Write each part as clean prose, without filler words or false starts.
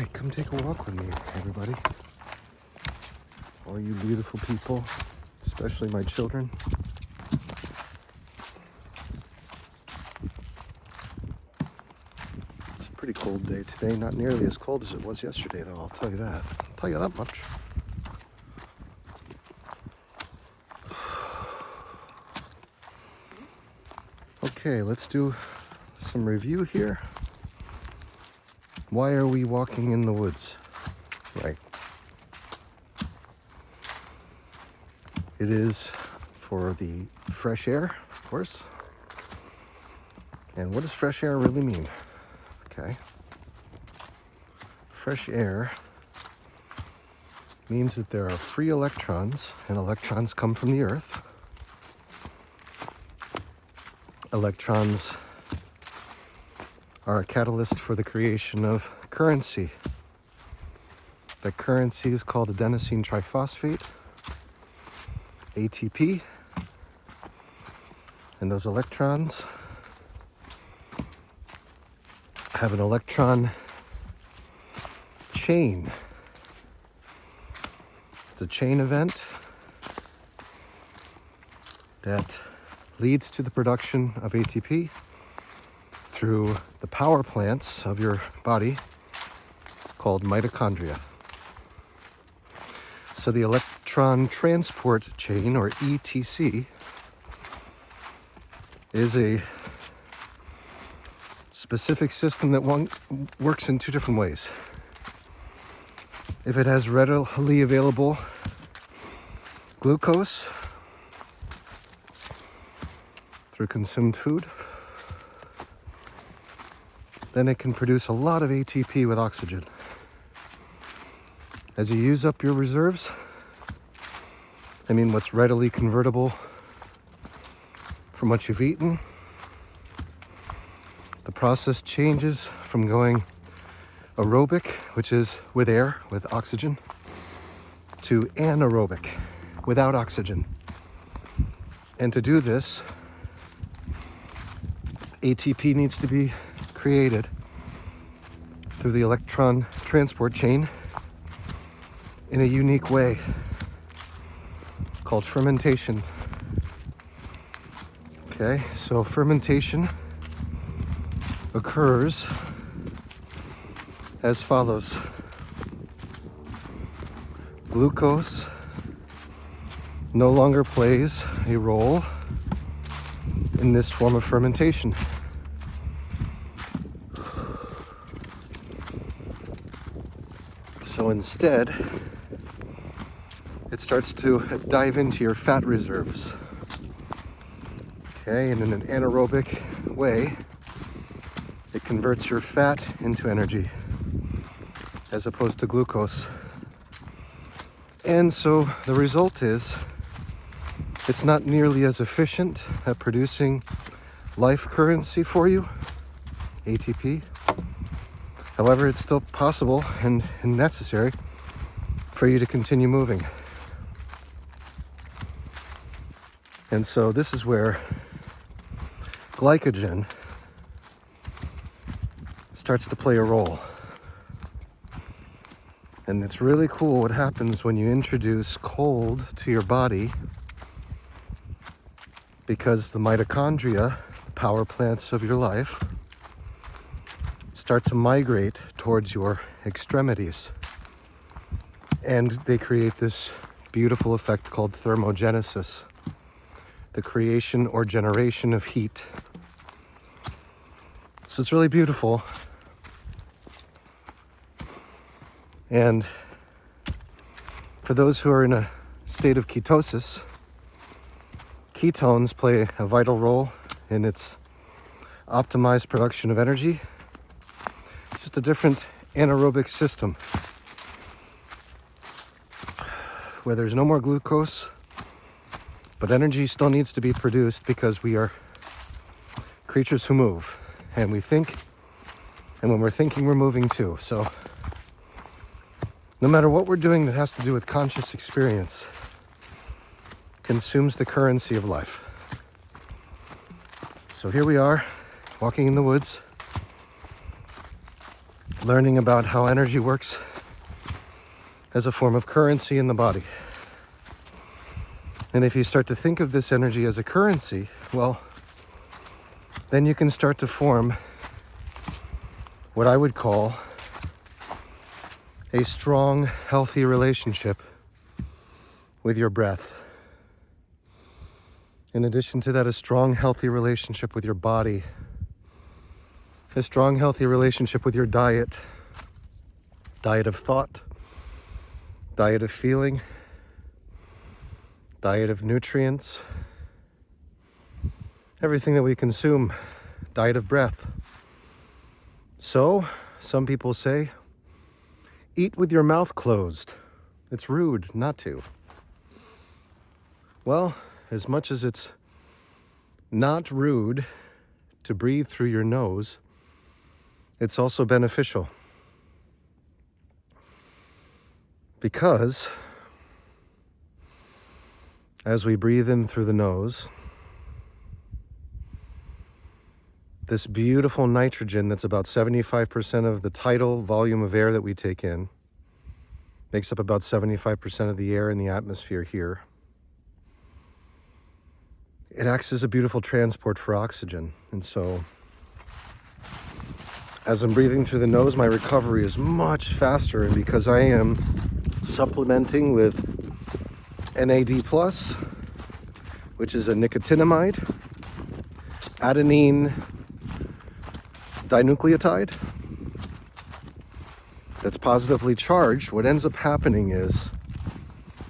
right, come take a walk with me, everybody. All you beautiful people, especially my children. It's a pretty cold day today. Not nearly as cold as it was yesterday, though, I'll tell you that. I'll tell you that much. Okay, let's do some review here. Why are we walking in the woods? Right. It is for the fresh air, of course. And what does fresh air really mean? Okay. Fresh air means that there are free electrons, and electrons come from the earth. Electrons are a catalyst for the creation of currency. That currency is called adenosine triphosphate, ATP. And those electrons have an electron chain. It's a chain event that leads to the production of ATP through the power plants of your body called mitochondria. So the electron transport chain, or ETC, is a specific system that works in two different ways. If it has readily available glucose through consumed food, then it can produce a lot of ATP with oxygen. As you use up your reserves, I mean what's readily convertible from what you've eaten, the process changes from going aerobic, which is with air, with oxygen, to anaerobic, without oxygen. And to do this, ATP needs to be created through the electron transport chain in a unique way called fermentation. Okay, so fermentation occurs as follows. Glucose no longer plays a role in this form of fermentation. So instead, it starts to dive into your fat reserves. Okay, and in an anaerobic way, it converts your fat into energy as opposed to glucose. And so the result is it's not nearly as efficient at producing life currency for you, ATP. However, it's still possible and necessary for you to continue moving. And so this is where glycogen starts to play a role. And it's really cool what happens when you introduce cold to your body, because the mitochondria, power plants of your life, start to migrate towards your extremities. And they create this beautiful effect called thermogenesis, the creation or generation of heat. So it's really beautiful. And for those who are in a state of ketosis, ketones play a vital role in its optimized production of energy. It's just a different anaerobic system where there's no more glucose, but energy still needs to be produced because we are creatures who move, and we think, and when we're thinking, we're moving too. So no matter what we're doing that has to do with conscious experience consumes the currency of life. So here we are, walking in the woods, learning about how energy works as a form of currency in the body. And if you start to think of this energy as a currency, well, then you can start to form what I would call a strong, healthy relationship with your breath. In addition to that, a strong, healthy relationship with your body, a strong, healthy relationship with your diet of thought, diet of feeling, diet of nutrients, everything that we consume, diet of breath. So, some people say, eat with your mouth closed. It's rude not to. Well, as much as it's not rude to breathe through your nose, it's also beneficial. Because as we breathe in through the nose, this beautiful nitrogen that's about 75% of the tidal volume of air that we take in, makes up about 75% of the air in the atmosphere here. It acts as a beautiful transport for oxygen. And so, as I'm breathing through the nose, my recovery is much faster. And because I am supplementing with NAD+, which is a nicotinamide, adenine dinucleotide that's positively charged, what ends up happening is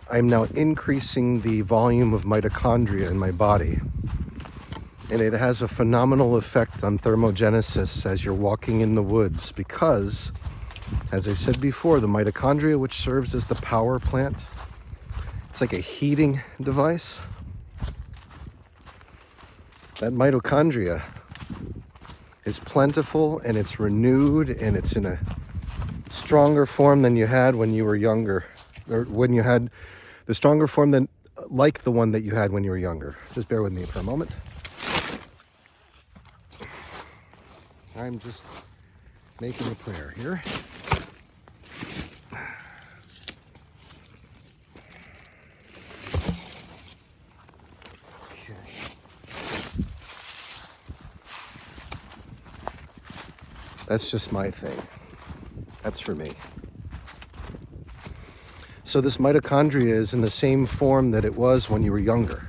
I'm now increasing the volume of mitochondria in my body. And it has a phenomenal effect on thermogenesis as you're walking in the woods because, as I said before, the mitochondria, which serves as the power plant, it's like a heating device. That mitochondria is plentiful and it's renewed and it's in a stronger form than you had when you were younger, or when you had the stronger form than like the one that you had when you were younger. Just bear with me for a moment. I'm just making a prayer here. Okay. That's just my thing. That's for me. So this mitochondria is in the same form that it was when you were younger.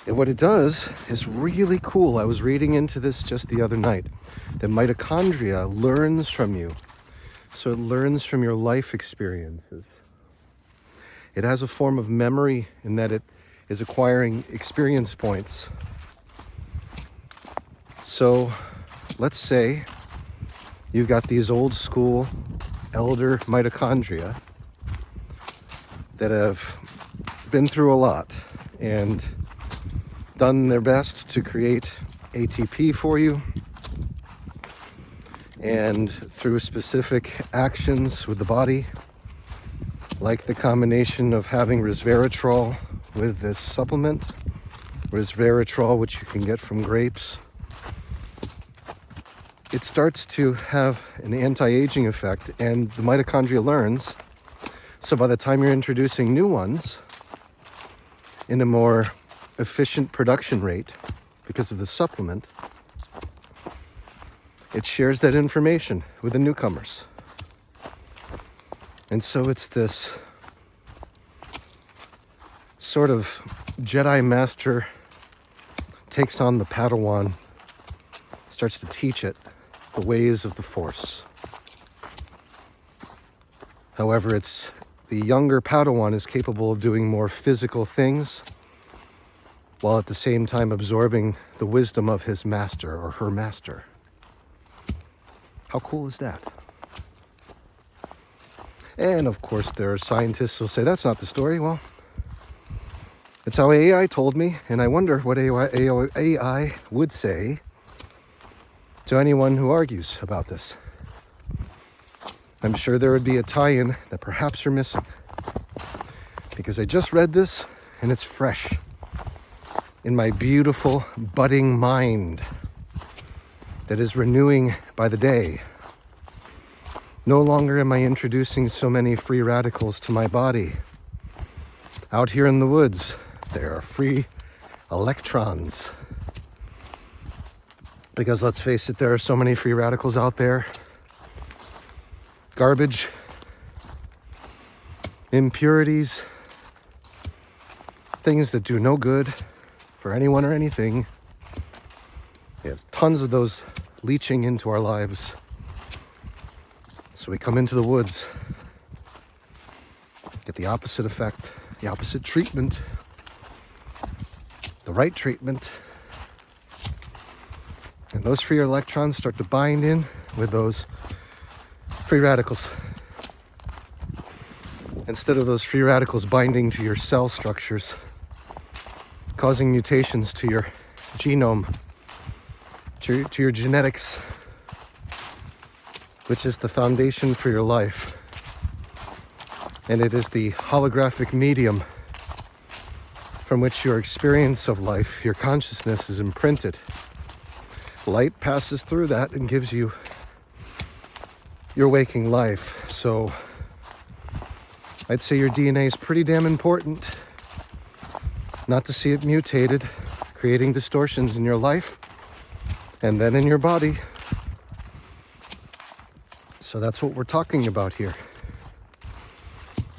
And what it does is really cool. I was reading into this just the other night. That mitochondria learns from you. So it learns from your life experiences. It has a form of memory in that it is acquiring experience points. So let's say you've got these old school elder mitochondria that have been through a lot and done their best to create ATP for you, and through specific actions with the body, like the combination of having resveratrol with this supplement, resveratrol, which you can get from grapes, it starts to have an anti-aging effect, and the mitochondria learns. So by the time you're introducing new ones in a more efficient production rate because of the supplement, it shares that information with the newcomers. And so it's this sort of Jedi Master takes on the Padawan, starts to teach it the ways of the Force. However, it's the younger Padawan is capable of doing more physical things while at the same time absorbing the wisdom of his master or her master. How cool is that? And of course, there are scientists who will say, that's not the story. Well, it's how AI told me, and I wonder what AI would say to anyone who argues about this. I'm sure there would be a tie-in that perhaps you're missing, because I just read this and it's fresh in my beautiful budding mind. that is renewing by the day. No longer am I introducing so many free radicals to my body. Out here in the woods, there are free electrons. Because let's face it, there are so many free radicals out there. Garbage, impurities, things that do no good for anyone or anything. We have tons of those leaching into our lives. So we come into the woods, get the opposite effect, the opposite treatment, the right treatment. And those free electrons start to bind in with those free radicals. Instead of those free radicals binding to your cell structures, causing mutations to your genome, to your genetics, which is the foundation for your life. And it is the holographic medium from which your experience of life, your consciousness is imprinted. Light passes through that and gives you your waking life. So I'd say your DNA is pretty damn important. Not to see it mutated, creating distortions in your life and then in your body. So that's what we're talking about here.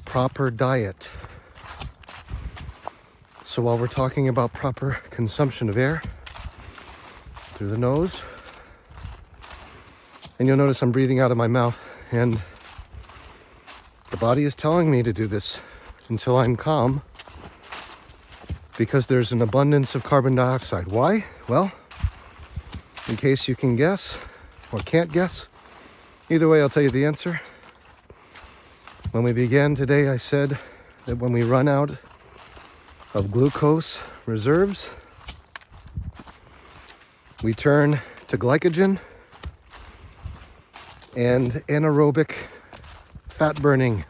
Proper diet. So while we're talking about proper consumption of air through the nose, and you'll notice I'm breathing out of my mouth, and the body is telling me to do this until I'm calm, because there's an abundance of carbon dioxide. Why? Well, in case you can guess or can't guess, either way, I'll tell you the answer. When we began today, I said that when we run out of glucose reserves, we turn to glycogen and anaerobic fat burning.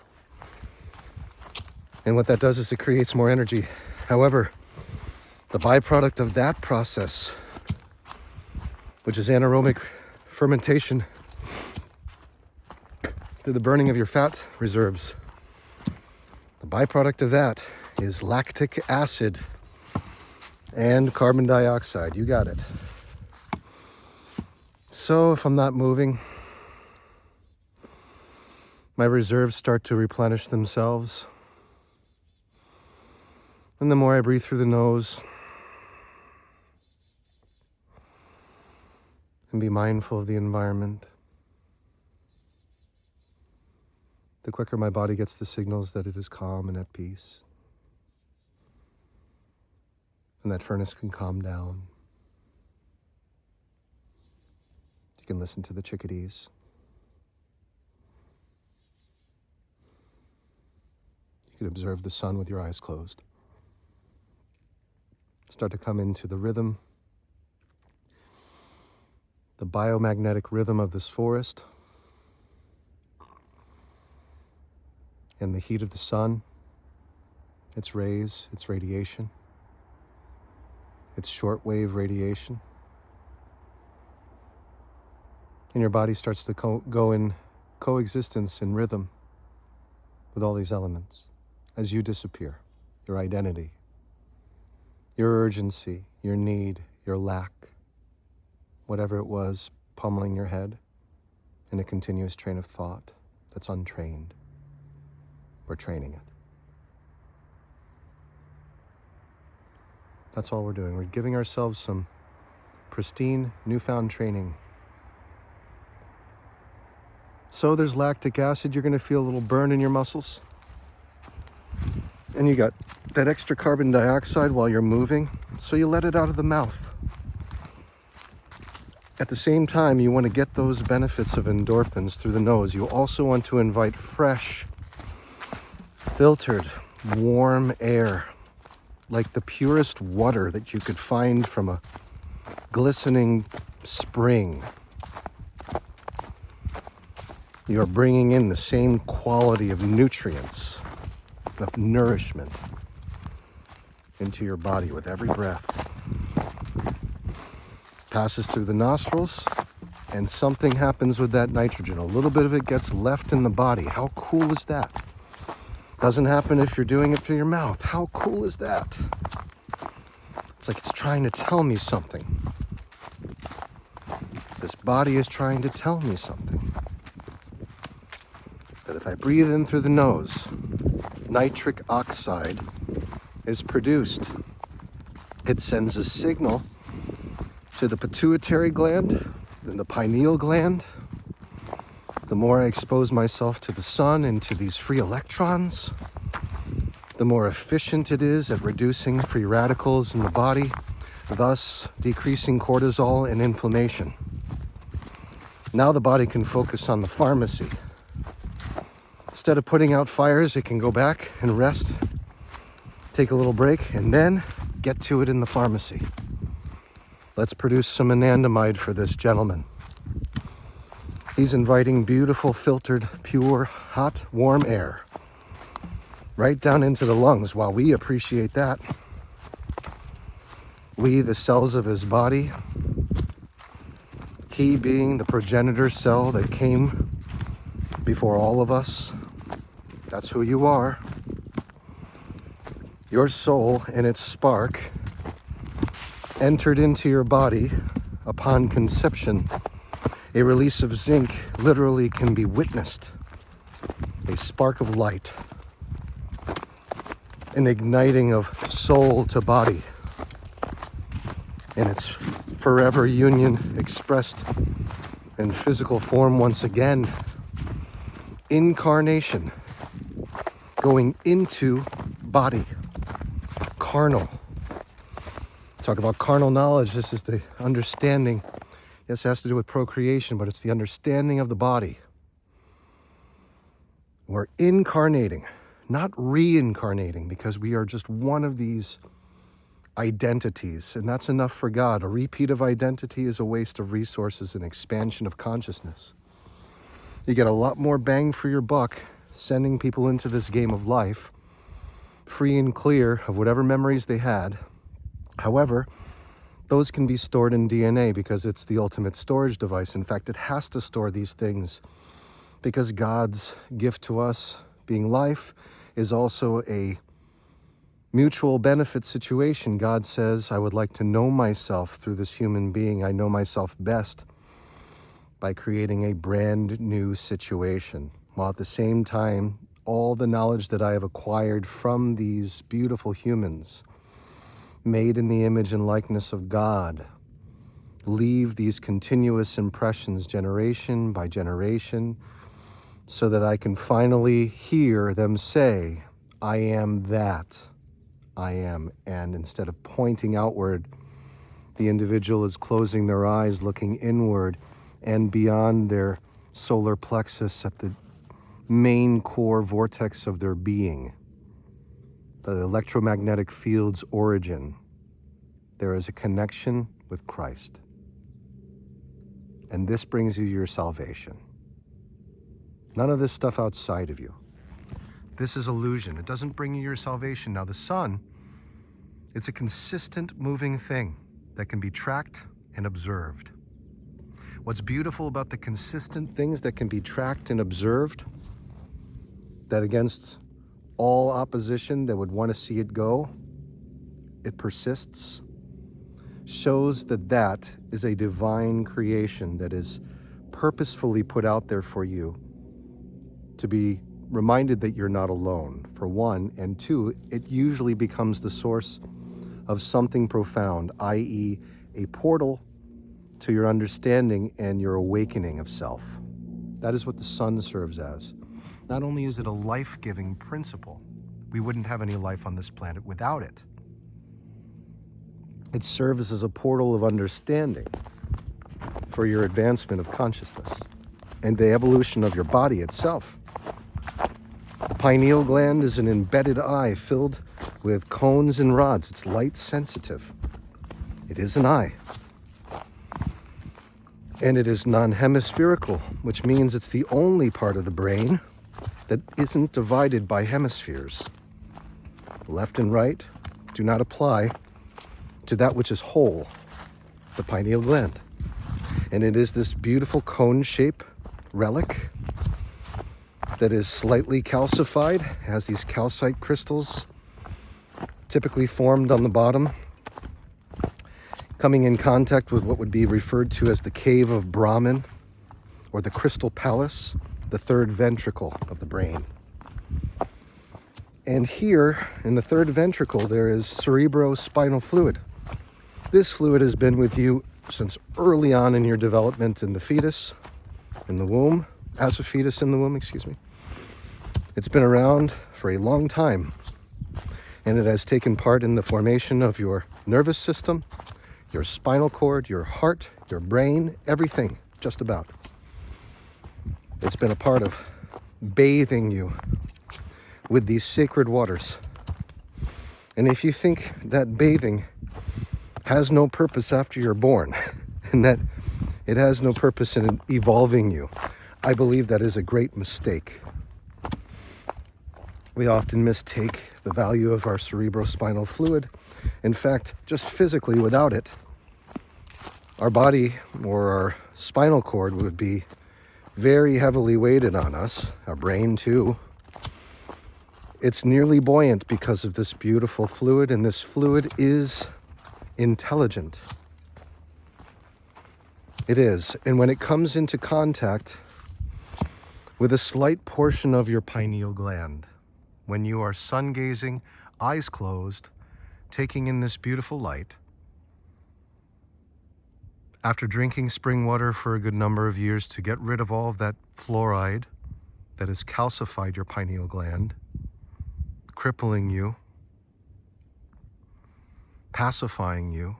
And what that does is it creates more energy. However, the byproduct of that process, which is anaerobic fermentation through the burning of your fat reserves, the byproduct of that is lactic acid and carbon dioxide. You got it. So if I'm not moving, my reserves start to replenish themselves. And the more I breathe through the nose and be mindful of the environment, the quicker my body gets the signals that it is calm and at peace. And that furnace can calm down. You can listen to the chickadees. You can observe the sun with your eyes closed. Start to come into the rhythm, the biomagnetic rhythm of this forest, and the heat of the sun, its rays, its radiation, its shortwave radiation. And your body starts to go in coexistence in rhythm with all these elements as you disappear, your identity, your urgency, your need, your lack, whatever it was pummeling your head in a continuous train of thought that's untrained. We're training it. That's all we're doing. We're giving ourselves some pristine, newfound training. So there's lactic acid. You're going to feel a little burn in your muscles. And you got that extra carbon dioxide while you're moving, so you let it out of the mouth. At the same time, you want to get those benefits of endorphins through the nose. You also want to invite fresh, filtered, warm air, like the purest water that you could find from a glistening spring. You're bringing in the same quality of nutrients, of nourishment into your body with every breath. Passes through the nostrils, and something happens with that nitrogen. A little bit of it gets left in the body. How cool is that? Doesn't happen if you're doing it through your mouth. How cool is that? It's like it's trying to tell me something. This body is trying to tell me something. That if I breathe in through the nose, nitric oxide is produced. It sends a signal to the pituitary gland and the pineal gland. The more I expose myself to the sun and to these free electrons, the more efficient it is at reducing free radicals in the body, thus decreasing cortisol and inflammation. Now the body can focus on the pharmacy. Instead of putting out fires, it can go back and rest, take a little break, and then get to it in the pharmacy. Let's produce some anandamide for this gentleman. He's inviting beautiful, filtered, pure, hot, warm air right down into the lungs while we appreciate that. We, the cells of his body, he being the progenitor cell that came before all of us. That's who you are. Your soul and its spark entered into your body upon conception. A release of zinc literally can be witnessed. A spark of light. An igniting of soul to body. And its forever union expressed in physical form once again. Incarnation. Going into body. Carnal. Talk about carnal knowledge. This is the understanding. Yes, it has to do with procreation, but it's the understanding of the body. We're incarnating, not reincarnating, because we are just one of these identities, and that's enough for God. A repeat of identity is a waste of resources and expansion of consciousness. You get a lot more bang for your buck sending people into this game of life, free and clear of whatever memories they had. However, those can be stored in DNA because it's the ultimate storage device. In fact, it has to store these things because God's gift to us, being life, is also a mutual benefit situation. God says, I would like to know myself through this human being. I know myself best by creating a brand new situation, while at the same time, all the knowledge that I have acquired from these beautiful humans, made in the image and likeness of God, leave these continuous impressions generation by generation so that I can finally hear them say, I am that, I am. And instead of pointing outward, the individual is closing their eyes, looking inward and beyond their solar plexus at the main core vortex of their being. The electromagnetic field's origin. There is a connection with Christ. And this brings you your salvation. None of this stuff outside of you. This is illusion. It doesn't bring you your salvation. Now the sun, it's a consistent moving thing that can be tracked and observed. What's beautiful about the consistent things that can be tracked and observed, that against all opposition that would want to see it go, it persists, shows that that is a divine creation that is purposefully put out there for you to be reminded that you're not alone, for one, and two, it usually becomes the source of something profound, i.e. a portal to your understanding and your awakening of self. That is what the sun serves as. Not only is it a life-giving principle, we wouldn't have any life on this planet without it. It serves as a portal of understanding for your advancement of consciousness and the evolution of your body itself. The pineal gland is an embedded eye filled with cones and rods. It's light sensitive. It is an eye. And it is non-hemispherical, which means it's the only part of the brain that isn't divided by hemispheres. Left and right do not apply to that which is whole, the pineal gland. And it is this beautiful cone shape relic that is slightly calcified, has these calcite crystals typically formed on the bottom, coming in contact with what would be referred to as the cave of Brahman, or the crystal palace, the third ventricle of the brain. And here, in the third ventricle, there is cerebrospinal fluid. This fluid has been with you since early on in your development in the fetus, in the womb, as a fetus in the womb, excuse me. It's been around for a long time, and it has taken part in the formation of your nervous system, your spinal cord, your heart, your brain, everything, just about. It's been a part of bathing you with these sacred waters. And if you think that bathing has no purpose after you're born, and that it has no purpose in evolving you, I believe that is a great mistake. We often mistake the value of our cerebrospinal fluid. In fact, just physically, without it, our body or our spinal cord would be very heavily weighted on us, our brain too. It's nearly buoyant because of this beautiful fluid, and this fluid is intelligent. It is. And when it comes into contact with a slight portion of your pineal gland, when you are sun gazing, eyes closed, taking in this beautiful light, after drinking spring water for a good number of years to get rid of all of that fluoride that has calcified your pineal gland, crippling you, pacifying you,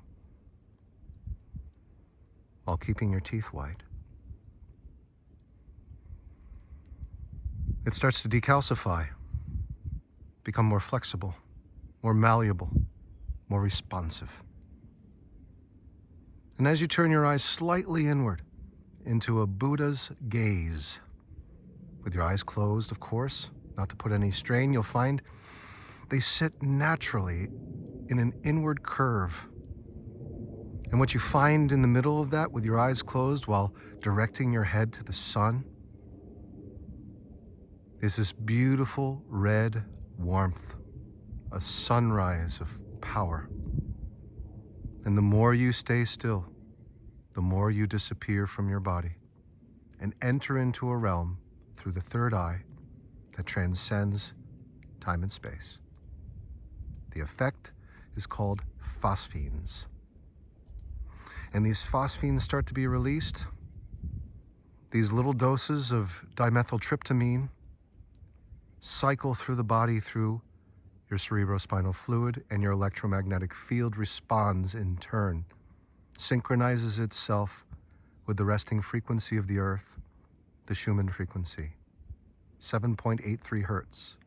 while keeping your teeth white, it starts to decalcify, become more flexible, more malleable, more responsive. And as you turn your eyes slightly inward into a Buddha's gaze, with your eyes closed, of course, not to put any strain, you'll find they sit naturally in an inward curve. And what you find in the middle of that, with your eyes closed while directing your head to the sun, is this beautiful red warmth, a sunrise of power. And the more you stay still, the more you disappear from your body and enter into a realm through the third eye that transcends time and space. The effect is called phosphenes. And these phosphenes start to be released. These little doses of dimethyltryptamine cycle through the body, through your cerebrospinal fluid, and your electromagnetic field responds in turn, synchronizes itself with the resting frequency of the earth, the Schumann frequency, 7.83 hertz.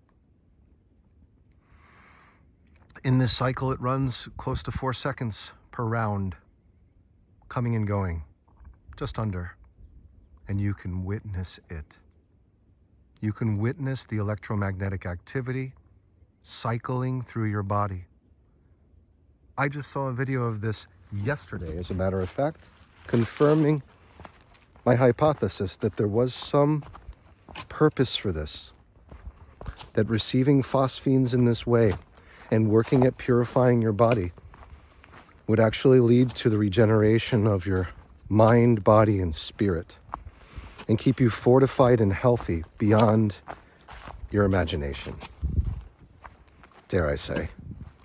In this cycle, it runs close to 4 seconds per round, coming and going, just under, and you can witness it. You can witness the electromagnetic activity cycling through your body. I just saw a video of this yesterday, as a matter of fact, confirming my hypothesis that there was some purpose for this, that receiving phosphenes in this way and working at purifying your body would actually lead to the regeneration of your mind, body, and spirit, and keep you fortified and healthy beyond your imagination. Dare I say,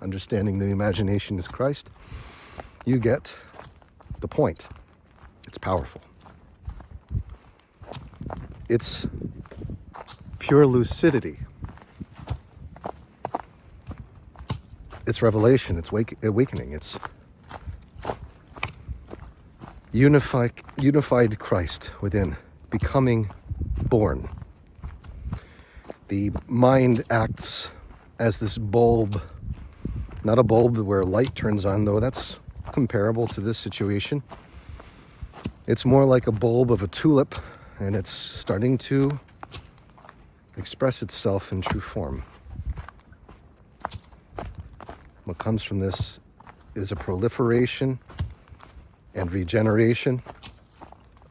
understanding the imagination is Christ, you get the point. It's powerful. It's pure lucidity. It's revelation. It's awakening. It's unified Christ within, becoming born. The mind acts as this bulb, not a bulb where light turns on, though that's comparable to this situation. It's more like a bulb of a tulip, and it's starting to express itself in true form. What comes from this is a proliferation and regeneration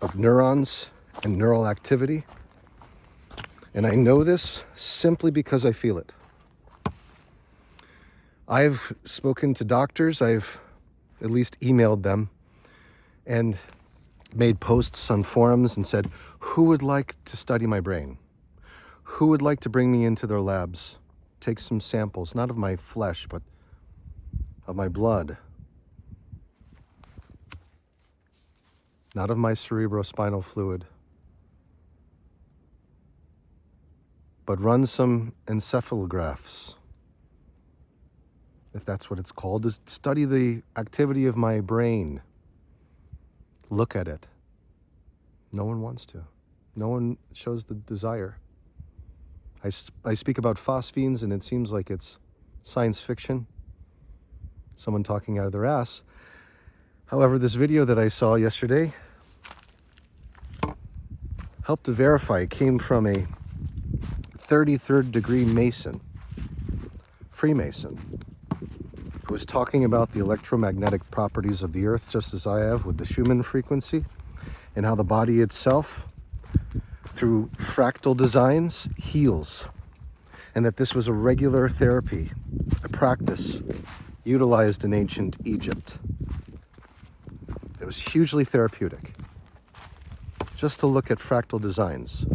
of neurons and neural activity. And I know this simply because I feel it. I've spoken to doctors, I've at least emailed them and made posts on forums and said, who would like to study my brain? Who would like to bring me into their labs, take some samples, not of my flesh, but of my blood, not of my cerebrospinal fluid, but run some encephalographs, if that's what it's called, to study the activity of my brain. Look at it. No one wants to. No one shows the desire. I speak about phosphenes, and it seems like it's science fiction, someone talking out of their ass. However, this video that I saw yesterday helped to verify it came from a 33rd degree Mason, Freemason, who was talking about the electromagnetic properties of the earth, just as I have with the Schumann frequency, and how the body itself, through fractal designs, heals. And that this was a regular therapy, a practice utilized in ancient Egypt. It was hugely therapeutic, just to look at fractal designs.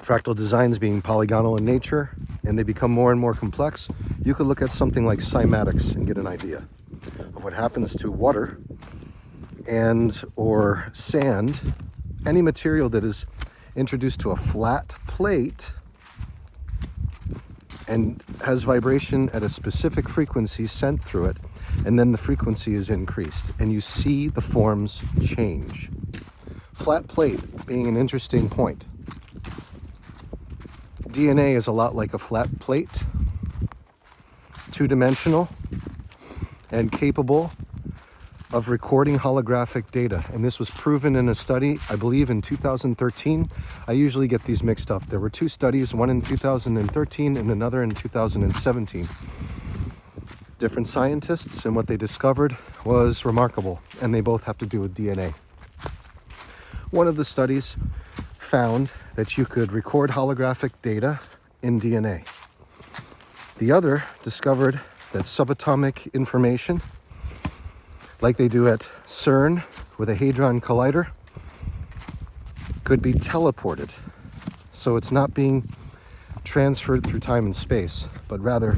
Fractal designs being polygonal in nature, and they become more and more complex. You could look at something like cymatics and get an idea of what happens to water and or sand, any material that is introduced to a flat plate and has vibration at a specific frequency sent through it, and then the frequency is increased, and you see the forms change. Flat plate being an interesting point. DNA is a lot like a flat plate, two-dimensional and capable of recording holographic data. And this was proven in a study, I believe in 2013. I usually get these mixed up. There were two studies, one in 2013 and another in 2017. Different scientists, and what they discovered was remarkable, and they both have to do with DNA. One of the studies found that you could record holographic data in DNA. The other discovered that subatomic information, like they do at CERN with a Hadron Collider, could be teleported. So it's not being transferred through time and space, but rather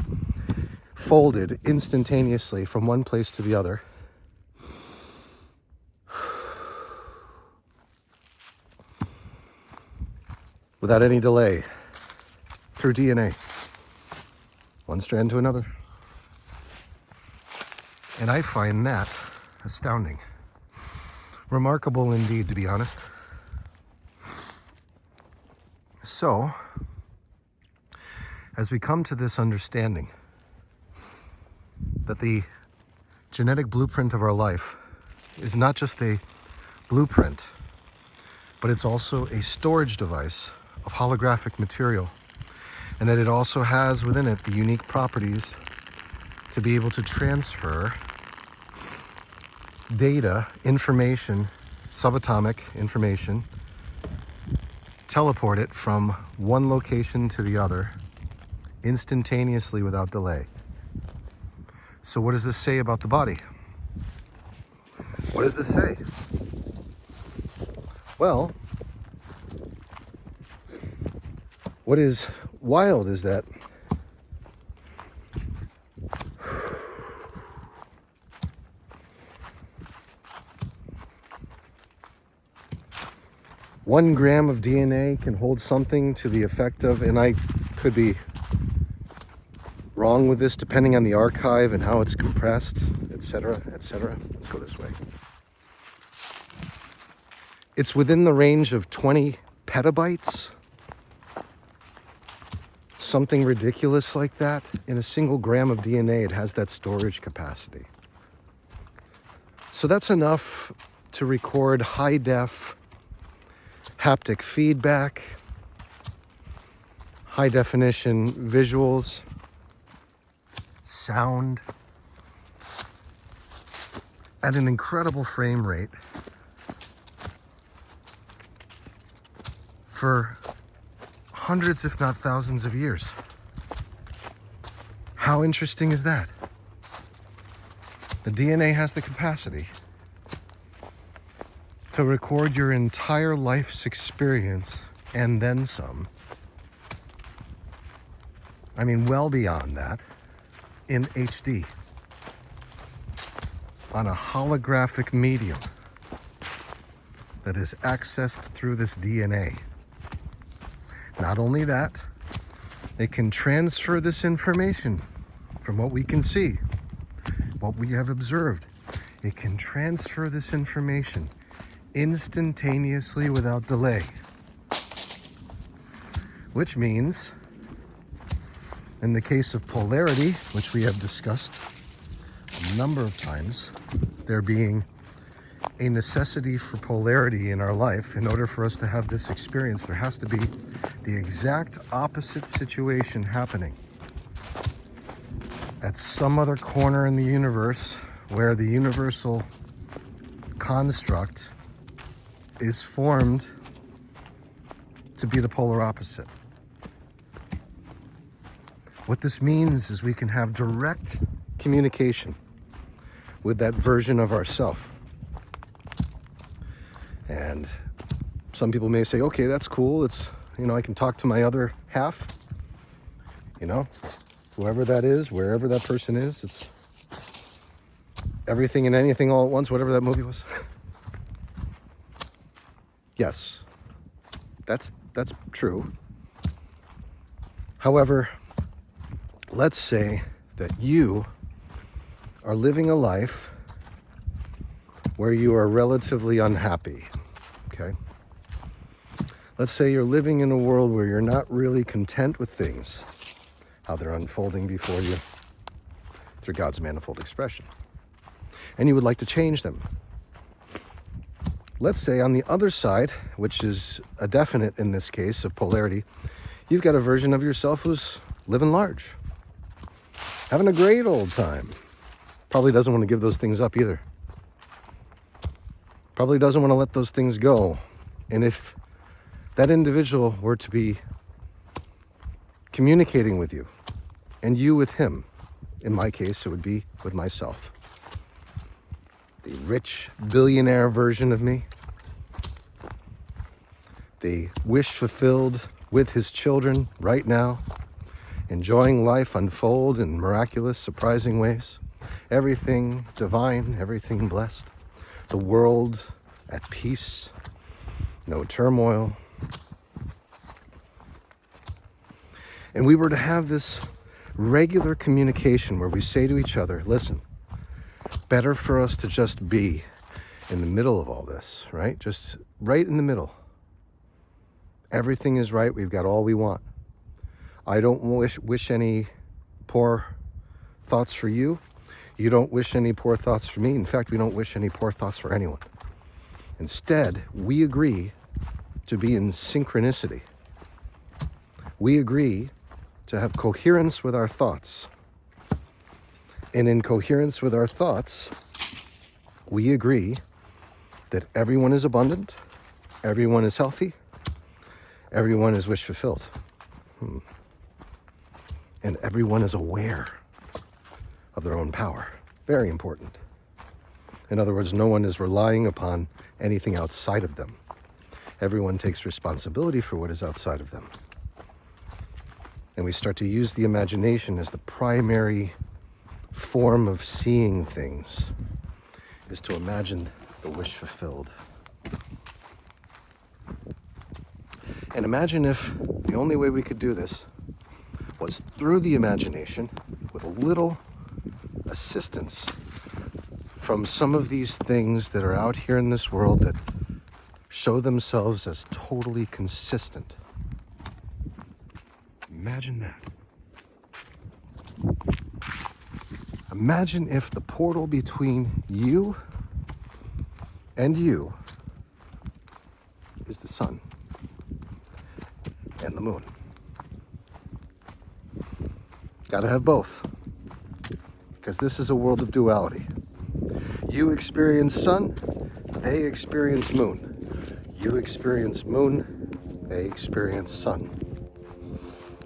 folded instantaneously from one place to the other. Without any delay, through DNA, one strand to another. And I find that astounding. Remarkable indeed, to be honest. So, as we come to this understanding that the genetic blueprint of our life is not just a blueprint, but it's also a storage device of holographic material, and that it also has within it the unique properties to be able to transfer data, information, subatomic information, teleport it from one location to the other instantaneously without delay. So what does this say about the body? What does this say? Well, what is wild is that one gram of DNA can hold something to the effect of, and I could be wrong with this depending on the archive and how it's compressed, etc., etc. Let's go this way. It's within the range of 20 petabytes. Something ridiculous like that. In a single gram of DNA, it has that storage capacity. So that's enough to record high-def haptic feedback, high-definition visuals, sound, at an incredible frame rate for hundreds, if not thousands of years. How interesting is that? The DNA has the capacity to record your entire life's experience and then some. I mean, well beyond that, in HD, on a holographic medium that is accessed through this DNA. Not only that, it can transfer this information from what we can see, what we have observed. It can transfer this information instantaneously without delay. Which means, in the case of polarity, which we have discussed a number of times, there being a necessity for polarity in our life, in order for us to have this experience, there has to be the exact opposite situation happening at some other corner in the universe where the universal construct is formed to be the polar opposite. What this means is we can have direct communication with that version of ourself. And some people may say, okay, that's cool. It's, I can talk to my other half, whoever that is, wherever that person is. It's everything and anything all at once, whatever that movie was. Yes, that's true. However, let's say that you are living a life where you are relatively unhappy, okay? Let's say you're living in a world where you're not really content with things, how they're unfolding before you through God's manifold expression, and you would like to change them. Let's say on the other side, which is a definite in this case of polarity, you've got a version of yourself who's living large, having a great old time. Probably doesn't want to give those things up either. Probably doesn't want to let those things go. And if that individual were to be communicating with you, and you with him, in my case, it would be with myself. The rich billionaire version of me, the wish fulfilled with his children right now, enjoying life unfold in miraculous, surprising ways. Everything divine, everything blessed. The world at peace, no turmoil. And we were to have this regular communication where we say to each other, listen, better for us to just be in the middle of all this, right? Just right in the middle. Everything is right. We've got all we want. I don't wish any poor thoughts for you. You don't wish any poor thoughts for me. In fact, we don't wish any poor thoughts for anyone. Instead, we agree to be in synchronicity. We agree to have coherence with our thoughts. And in coherence with our thoughts, we agree that everyone is abundant, everyone is healthy, everyone is wish fulfilled. And everyone is aware of their own power. Very important. In other words, no one is relying upon anything outside of them. Everyone takes responsibility for what is outside of them. And we start to use the imagination as the primary form of seeing things, is to imagine the wish fulfilled. And imagine if the only way we could do this was through the imagination, with a little assistance from some of these things that are out here in this world that show themselves as totally consistent. Imagine that. Imagine if the portal between you and you is the sun and the moon. Got to have both, because this is a world of duality. You experience sun, they experience moon. You experience moon, they experience sun.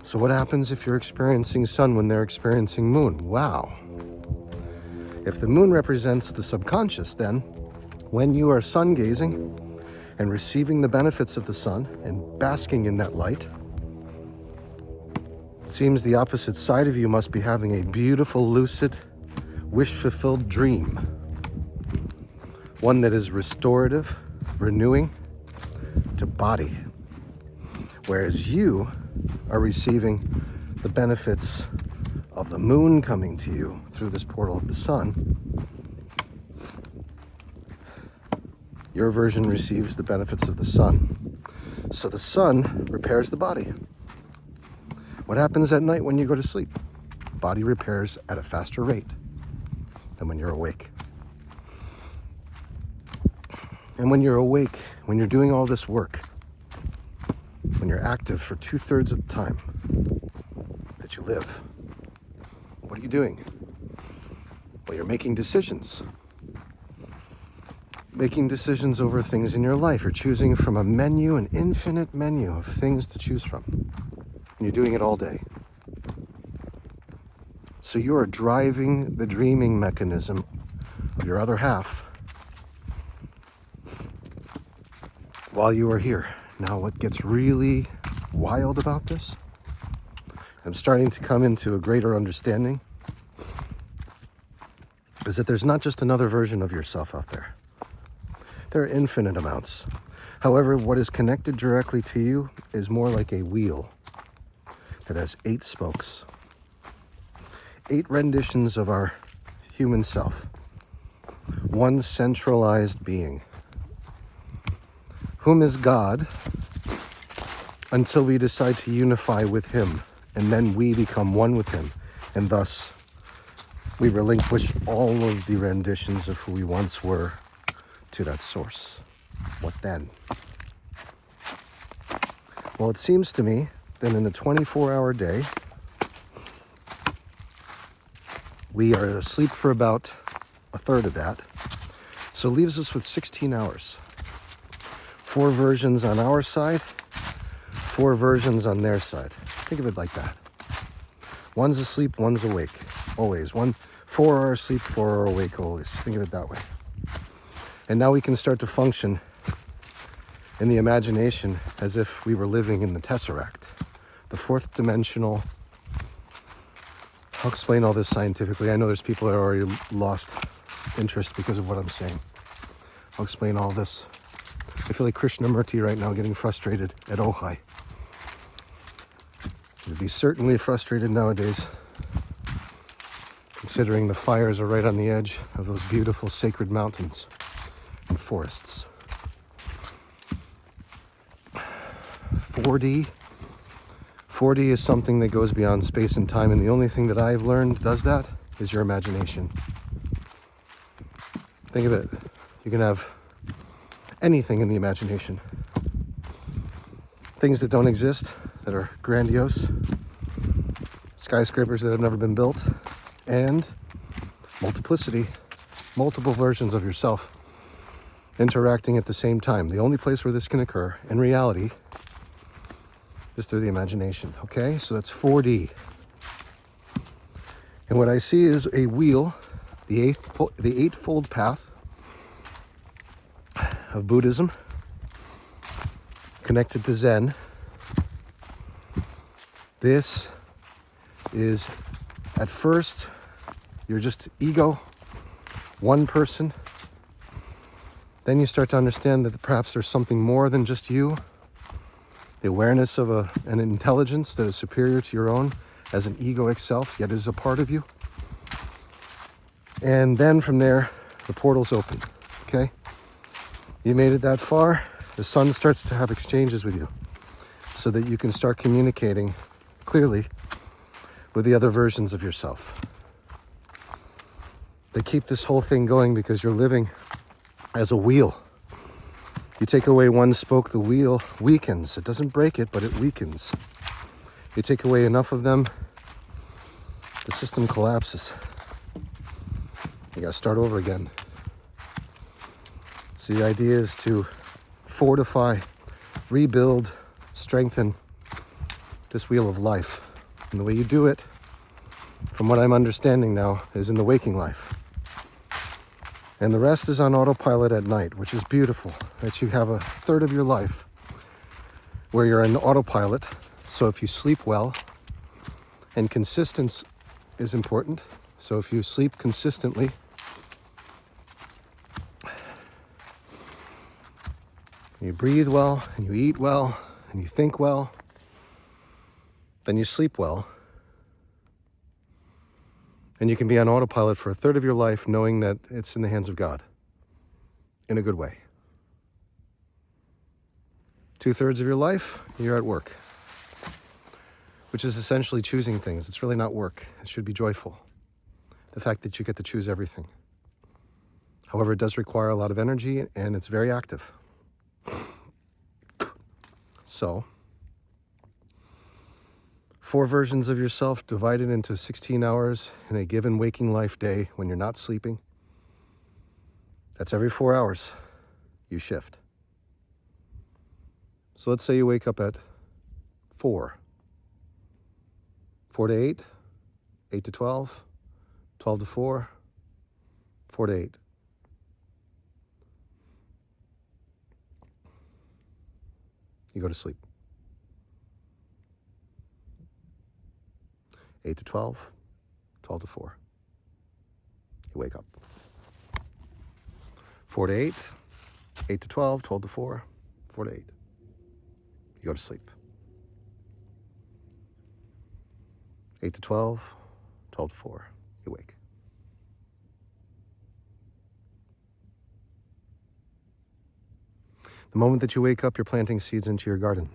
So what happens if you're experiencing sun when they're experiencing moon? Wow. If the moon represents the subconscious, then when you are sun gazing and receiving the benefits of the sun and basking in that light, it seems the opposite side of you must be having a beautiful, lucid, wish-fulfilled dream. One that is restorative, renewing to body. Whereas you are receiving the benefits of the moon coming to you through this portal of the sun. Your version receives the benefits of the sun. So the sun repairs the body. What happens at night when you go to sleep? Body repairs at a faster rate than when you're awake. And when you're awake, when you're doing all this work, when you're active for 2/3 of the time that you live, what are you doing? Well, you're making decisions. Making decisions over things in your life. You're choosing from a menu, an infinite menu of things to choose from. And you're doing it all day. So you are driving the dreaming mechanism of your other half while you are here. Now, what gets really wild about this, I'm starting to come into a greater understanding, is that there's not just another version of yourself out there. There are infinite amounts. However, what is connected directly to you is more like a wheel that has 8 spokes. 8 renditions of our human self. One centralized being, whom is God, until we decide to unify with him, and then we become one with him, and thus we relinquish all of the renditions of who we once were to that source. What then? Well, it seems to me that in a 24-hour day, we are asleep for about 1/3 of that, so it leaves us with 16 hours. 4 versions on our side, 4 versions on their side. Think of it like that. One's asleep, one's awake, always. 4 are asleep, 4 are awake, always. Think of it that way. And now we can start to function in the imagination as if we were living in the Tesseract, the 4th dimensional. I'll explain all this scientifically. I know there's people that are already lost interest because of what I'm saying. I'll explain all this. I feel like Krishnamurti right now getting frustrated at Ojai. He'd be certainly frustrated nowadays, considering the fires are right on the edge of those beautiful sacred mountains and forests. 4D. 4D is something that goes beyond space and time, and the only thing that I've learned does that is your imagination. Think of it. You can have anything in the imagination. Things that don't exist, that are grandiose, skyscrapers that have never been built, and multiplicity, multiple versions of yourself interacting at the same time. The only place where this can occur in reality is through the imagination. Okay, so that's 4D. And what I see is a wheel, the eightfold path of Buddhism, connected to Zen. This is, at first, you're just ego, one person. Then you start to understand that perhaps there's something more than just you. The awareness of an intelligence that is superior to your own as an egoic self, yet is a part of you. And then from there, the portal's open, okay? You made it that far, the sun starts to have exchanges with you so that you can start communicating clearly with the other versions of yourself. They keep this whole thing going because you're living as a wheel. You take away one spoke, the wheel weakens. It doesn't break it, but it weakens. You take away enough of them, the system collapses. You gotta start over again. So the idea is to fortify, rebuild, strengthen this wheel of life. And the way you do it, from what I'm understanding now, is in the waking life. And the rest is on autopilot at night, which is beautiful, that you have a third of your life where you're in autopilot. So if you sleep well, and consistency is important. So if you sleep consistently, you breathe well, and you eat well, and you think well, then you sleep well. And you can be on autopilot for a third of your life knowing that it's in the hands of God, in a good way. 2/3 of your life, you're at work, which is essentially choosing things. It's really not work. It should be joyful. The fact that you get to choose everything. However, it does require a lot of energy, and it's very active. So, 4 versions of yourself divided into 16 hours in a given waking life day when you're not sleeping. That's every 4 hours you shift. So let's say you wake up at 4. 4 to 8, 8 to 12, 12 to 4, 4 to 8. You go to sleep. 8 to 12, 12 to 4. You wake up. 4 to 8, 8 to 12, 12 to 4, 4 to 8. You go to sleep. 8 to 12, 12 to 4. You wake. The moment that you wake up, you're planting seeds into your garden.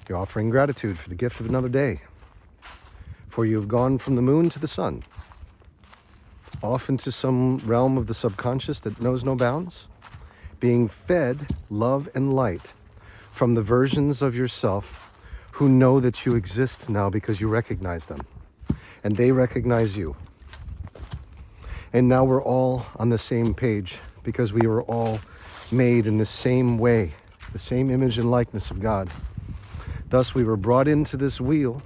You're offering gratitude for the gift of another day. For you have gone from the moon to the sun, off into some realm of the subconscious that knows no bounds, being fed love and light from the versions of yourself who know that you exist now because you recognize them, and they recognize you. And now we're all on the same page because we were all made in the same way, the same image and likeness of God. Thus, we were brought into this wheel,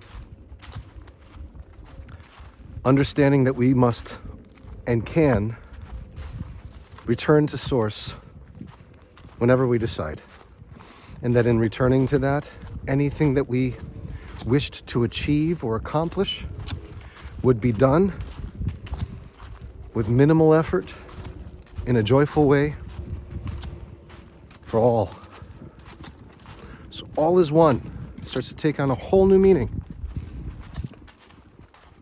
understanding that we must and can return to Source whenever we decide. And that in returning to that, anything that we wished to achieve or accomplish would be done with minimal effort, in a joyful way, for all. So all is one. Starts to take on a whole new meaning.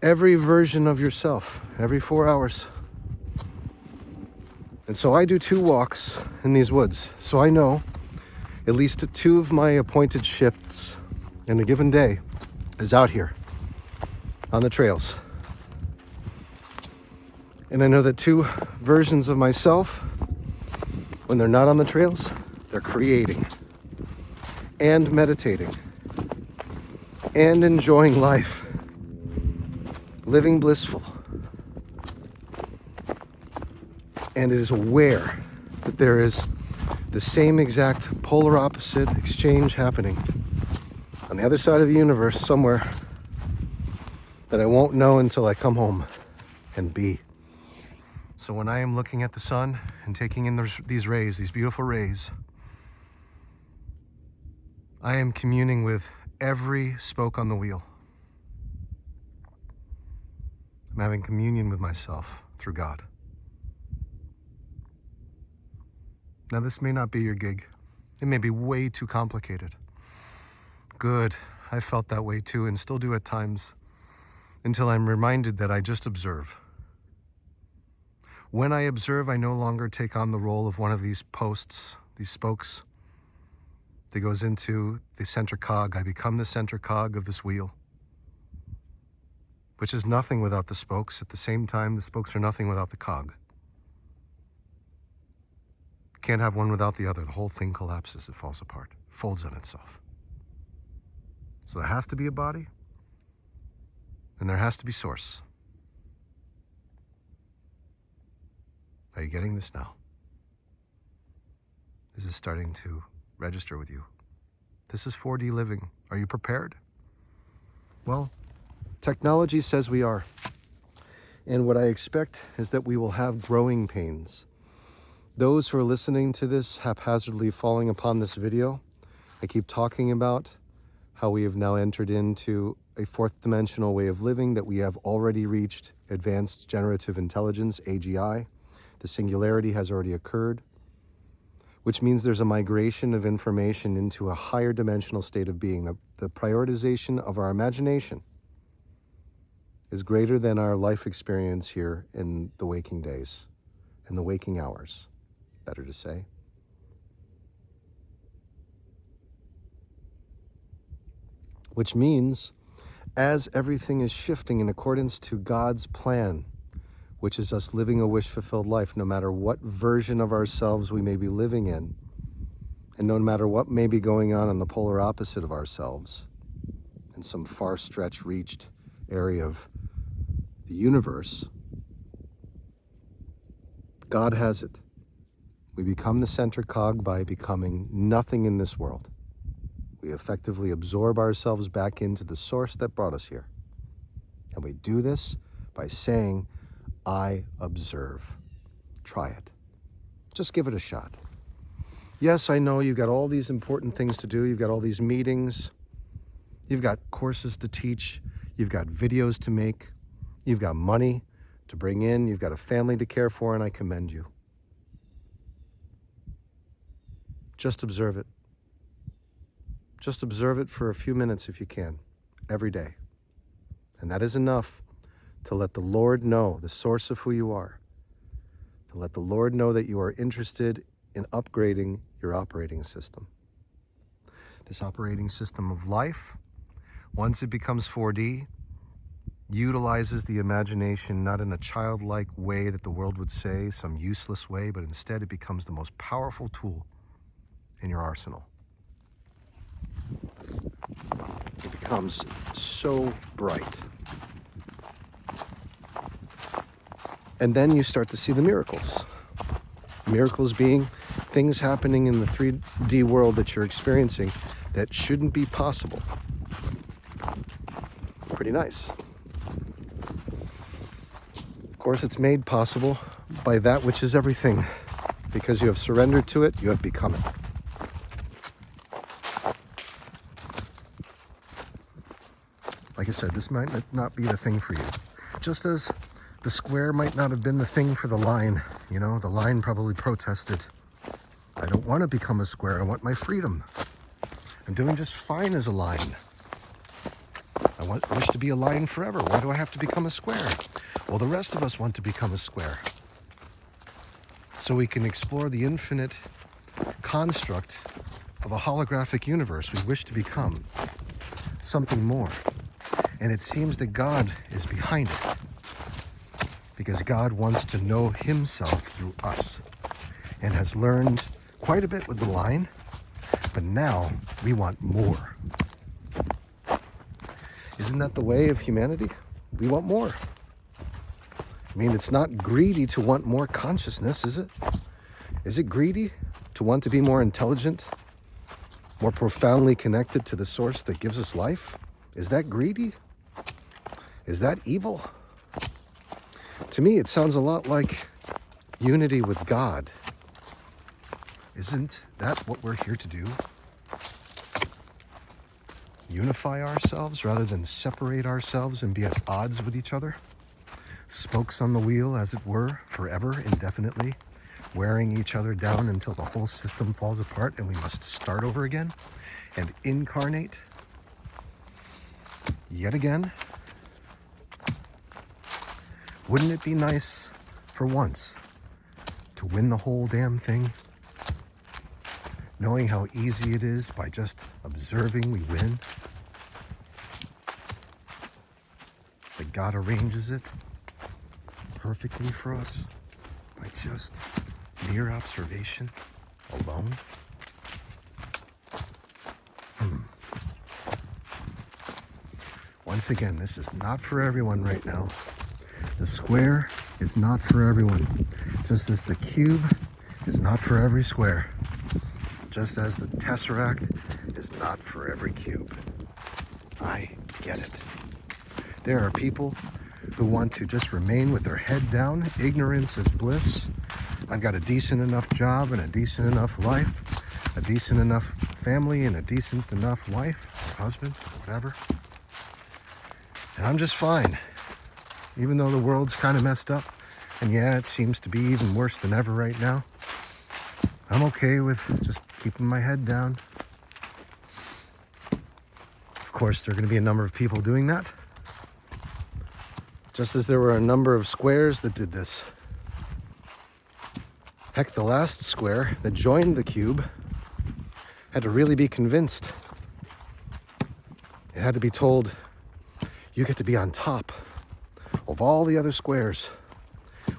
Every version of yourself, every 4 hours. And so I do 2 walks in these woods. So I know at least 2 of my appointed shifts in a given day is out here on the trails. And I know that 2 versions of myself, when they're not on the trails, they're creating and meditating and enjoying life, living blissful. And it is aware that there is the same exact polar opposite exchange happening on the other side of the universe somewhere that I won't know until I come home and be. So when I am looking at the sun and taking in these rays, these beautiful rays, I am communing with every spoke on the wheel. I'm having communion with myself through God. Now, this may not be your gig. It may be way too complicated. Good. I felt that way too, and still do at times, until I'm reminded that I just observe. When I observe, I no longer take on the role of one of these posts, these spokes, that goes into the center cog. I become the center cog of this wheel, which is nothing without the spokes. At the same time, the spokes are nothing without the cog. Can't have one without the other. The whole thing collapses. It falls apart, folds on itself. So there has to be a body, and there has to be Source. Are you getting this now? Is this starting to register with you? This is 4D living. Are you prepared? Well, technology says we are. And what I expect is that we will have growing pains. Those who are listening to this haphazardly falling upon this video, I keep talking about how we have now entered into a fourth dimensional way of living, that we have already reached advanced generative intelligence, AGI. The singularity has already occurred, which means there's a migration of information into a higher dimensional state of being. The prioritization of our imagination is greater than our life experience here in the waking days, in the waking hours, better to say. Which means, as everything is shifting in accordance to God's plan, which is us living a wish-fulfilled life, no matter what version of ourselves we may be living in, and no matter what may be going on the polar opposite of ourselves, in some far-stretched, reached area of the universe, God has it. We become the center cog by becoming nothing in this world. We effectively absorb ourselves back into the source that brought us here. And we do this by saying, I observe. Try it. Just give it a shot. Yes, I know you've got all these important things to do. You've got all these meetings. You've got courses to teach. You've got videos to make. You've got money to bring in. You've got a family to care for, and I commend you. Just observe it. Just observe it for a few minutes if you can, every day. And that is enough to let the Lord know the source of who you are, to let the Lord know that you are interested in upgrading your operating system. This operating system of life, once it becomes 4D, utilizes the imagination not in a childlike way that the world would say, some useless way, but instead it becomes the most powerful tool in your arsenal. It becomes so bright. And then you start to see the miracles. Miracles being things happening in the 3D world that you're experiencing that shouldn't be possible. Pretty nice. Of course, it's made possible by that which is everything. Because you have surrendered to it, you have become it. Like I said, this might not be the thing for you. Just as the square might not have been the thing for the line. You know, the line probably protested. I don't want to become a square. I want my freedom. I'm doing just fine as a line. I wish to be a line forever. Why do I have to become a square? Well, the rest of us want to become a square. So we can explore the infinite construct of a holographic universe. We wish to become something more. And it seems that God is behind it, because God wants to know himself through us and has learned quite a bit with the line, but now we want more. Isn't that the way of humanity? We want more. I mean, it's not greedy to want more consciousness, is it? Is it greedy to want to be more intelligent, more profoundly connected to the source that gives us life? Is that greedy? Is that evil? To me, it sounds a lot like unity with God. Isn't that what we're here to do? Unify ourselves rather than separate ourselves and be at odds with each other? Spokes on the wheel, as it were, forever, indefinitely, wearing each other down until the whole system falls apart and we must start over again and incarnate yet again? Wouldn't it be nice for once to win the whole damn thing? Knowing how easy it is by just observing we win? That God arranges it perfectly for us by just mere observation alone? Once again, this is not for everyone right now. The square is not for everyone, just as the cube is not for every square. just as the Tesseract is not for every cube. I get it. There are people who want to just remain with their head down. Ignorance is bliss. I've got a decent enough job and a decent enough life, a decent enough family and a decent enough wife, or husband, whatever. And I'm just fine. Even though the world's kind of messed up, and yeah, it seems to be even worse than ever right now, I'm okay with just keeping my head down. Of course, there are going to be a number of people doing that, just as there were a number of squares that did this. Heck, the last square that joined the cube had to really be convinced. It had to be told, you get to be on top of all the other squares.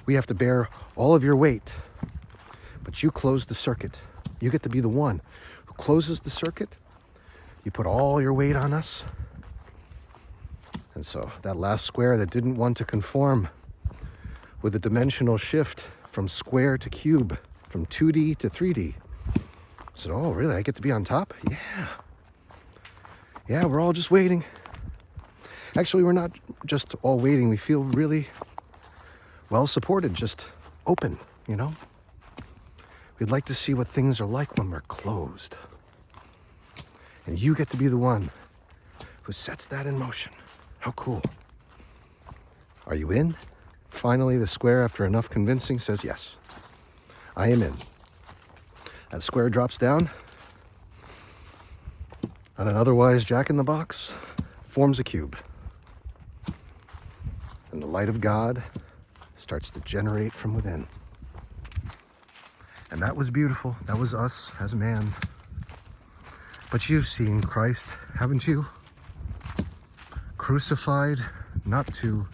We have to bear all of your weight, but you close the circuit. You get to be the one who closes the circuit. You put all your weight on us. And so that last square that didn't want to conform with the dimensional shift from square to cube, from 2D to 3D, said, oh, really? I get to be on top? Yeah, we're all just waiting. Actually, we're not just all waiting. We feel really well supported, just open, you know? We'd like to see what things are like when we're closed. And you get to be the one who sets that in motion. How cool. Are you in? Finally, the square, after enough convincing, says, yes, I am in. That square drops down, and an otherwise jack-in-the-box forms a cube. And the light of God starts to generate from within. And that was beautiful. That was us as man. But you've seen Christ, haven't you? Crucified, not to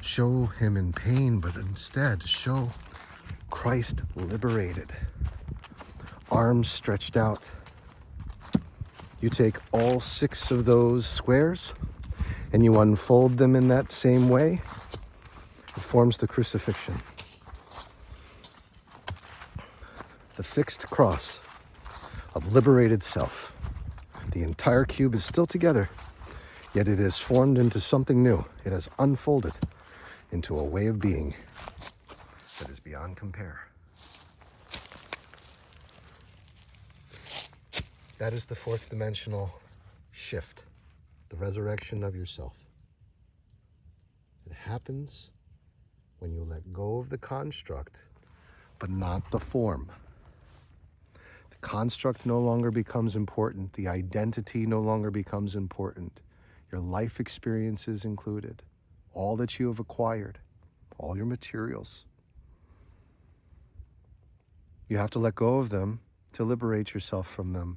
show him in pain, but instead to show Christ liberated. Arms stretched out. You take all 6 of those squares and you unfold them in that same way. It forms the crucifixion. The fixed cross of liberated self. The entire cube is still together, yet it has formed into something new. It has unfolded into a way of being that is beyond compare. That is the 4th dimensional shift, the resurrection of yourself. It happens when you let go of the construct, but not the form. The construct no longer becomes important. The identity no longer becomes important. Your life experiences included. All that you have acquired, all your materials. You have to let go of them to liberate yourself from them.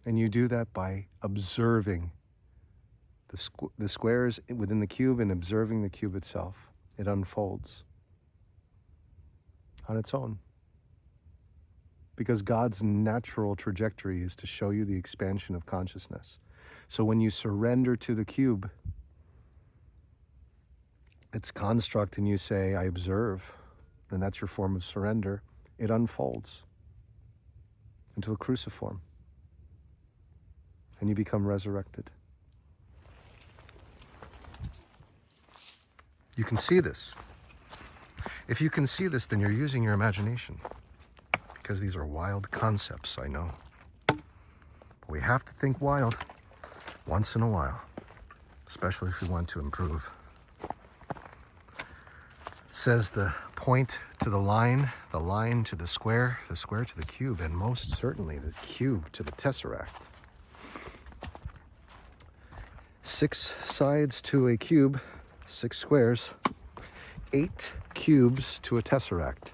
And you do that by observing the squares within the cube and observing the cube itself. It unfolds on its own. Because God's natural trajectory is to show you the expansion of consciousness. So when you surrender to the cube, its construct, and you say, I observe, and that's your form of surrender, it unfolds into a cruciform. And you become resurrected. You can see this. If you can see this, then you're using your imagination. Because these are wild concepts, I know. But we have to think wild once in a while, especially if we want to improve. Says the point to the line to the square to the cube, and most certainly the cube to the tesseract. 6 sides to a cube, 6 squares, 8 cubes to a tesseract,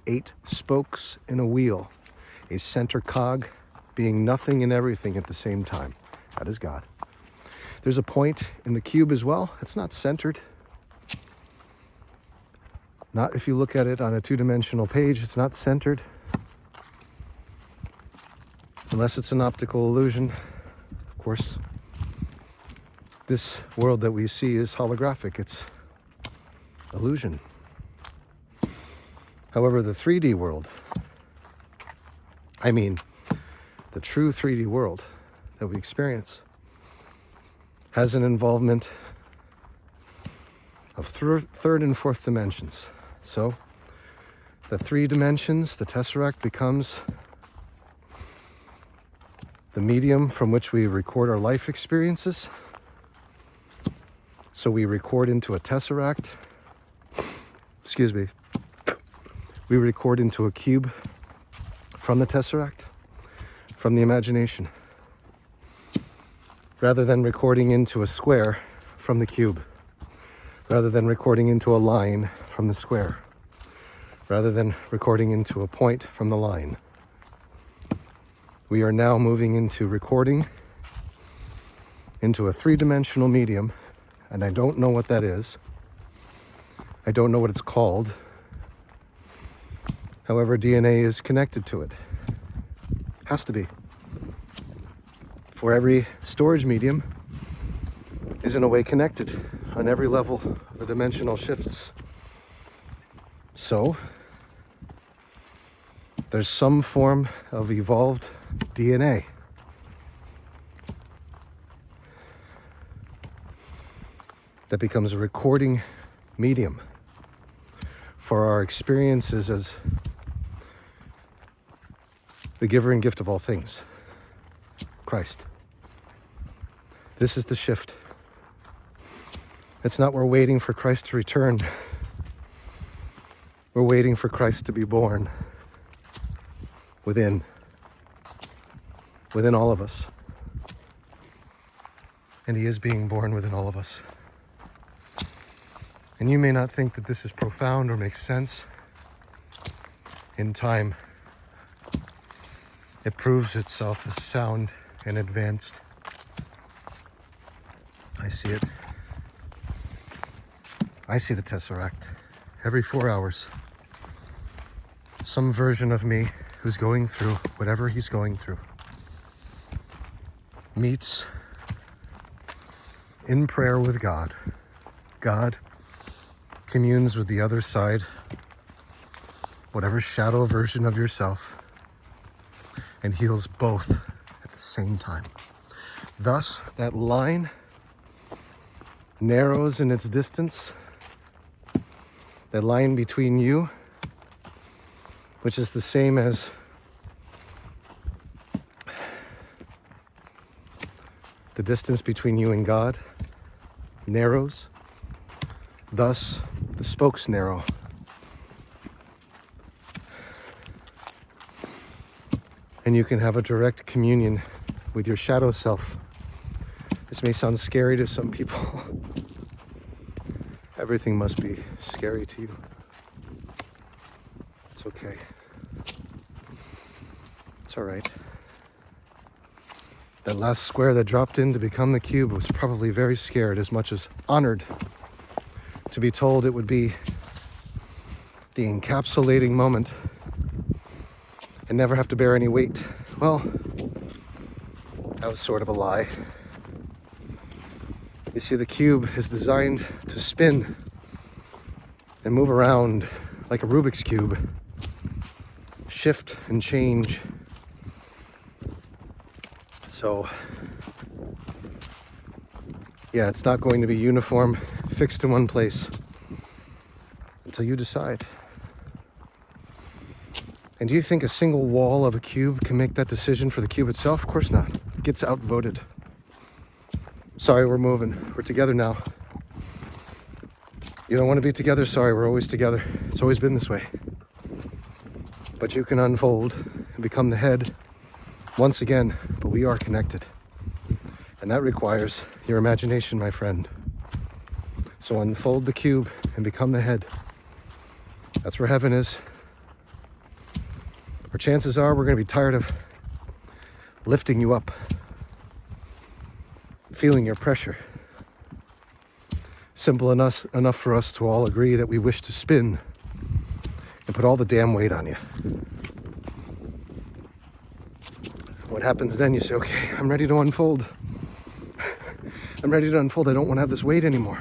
8 spokes in a wheel, a center cog being nothing and everything at the same time. That is God. There's a point in the cube as well. It's not centered. Not if you look at it on a 2-dimensional page, it's not centered. Unless it's an optical illusion, of course. This world that we see is holographic. It's illusion. However, the 3D world, the true 3D world that we experience, has an involvement of third and fourth dimensions. So the 3 dimensions, the Tesseract becomes the medium from which we record our life experiences. So we record into a Tesseract, we record into a cube from the Tesseract, from the imagination, rather than recording into a square from the cube, rather than recording into a line from the square, rather than recording into a point from the line. We are now moving into recording into a 3-dimensional medium, and I don't know what that is. I don't know what it's called. However, DNA is connected to it. Has to be. For every storage medium is in a way connected on every level of the dimensional shifts. So, there's some form of evolved DNA. That becomes a recording medium for our experiences as the giver and gift of all things, Christ. This is the shift. It's not we're waiting for Christ to return. We're waiting for Christ to be born within all of us. And he is being born within all of us. And you may not think that this is profound or makes sense. In time, it proves itself as sound and advanced. I see it. I see the Tesseract every 4 hours. Some version of me who's going through whatever he's going through meets in prayer with God. God communes with the other side, whatever shadow version of yourself, and heals both at the same time. Thus, that line narrows in its distance. That line between you, which is the same as the distance between you and God, narrows. Thus, the spokes narrow. And you can have a direct communion with your shadow self. This may sound scary to some people. Everything must be scary to you. It's okay. It's all right. That last square that dropped in to become the cube was probably very scared, as much as honored to be told it would be the encapsulating moment and never have to bear any weight. Well, that was sort of a lie. You see, the cube is designed to spin and move around like a Rubik's Cube, shift and change. So, yeah, it's not going to be uniform, fixed in one place until you decide. And do you think a single wall of a cube can make that decision for the cube itself? Of course not. It gets outvoted. Sorry, we're moving. We're together now. You don't want to be together? Sorry, we're always together. It's always been this way. But you can unfold and become the head once again, but we are connected. And that requires your imagination, my friend. So unfold the cube and become the head. That's where heaven is. Or chances are we're going to be tired of lifting you up, feeling your pressure. Simple enough for us to all agree that we wish to spin and put all the damn weight on you. What happens then? You say, okay, I'm ready to unfold. I'm ready to unfold. I don't want to have this weight anymore.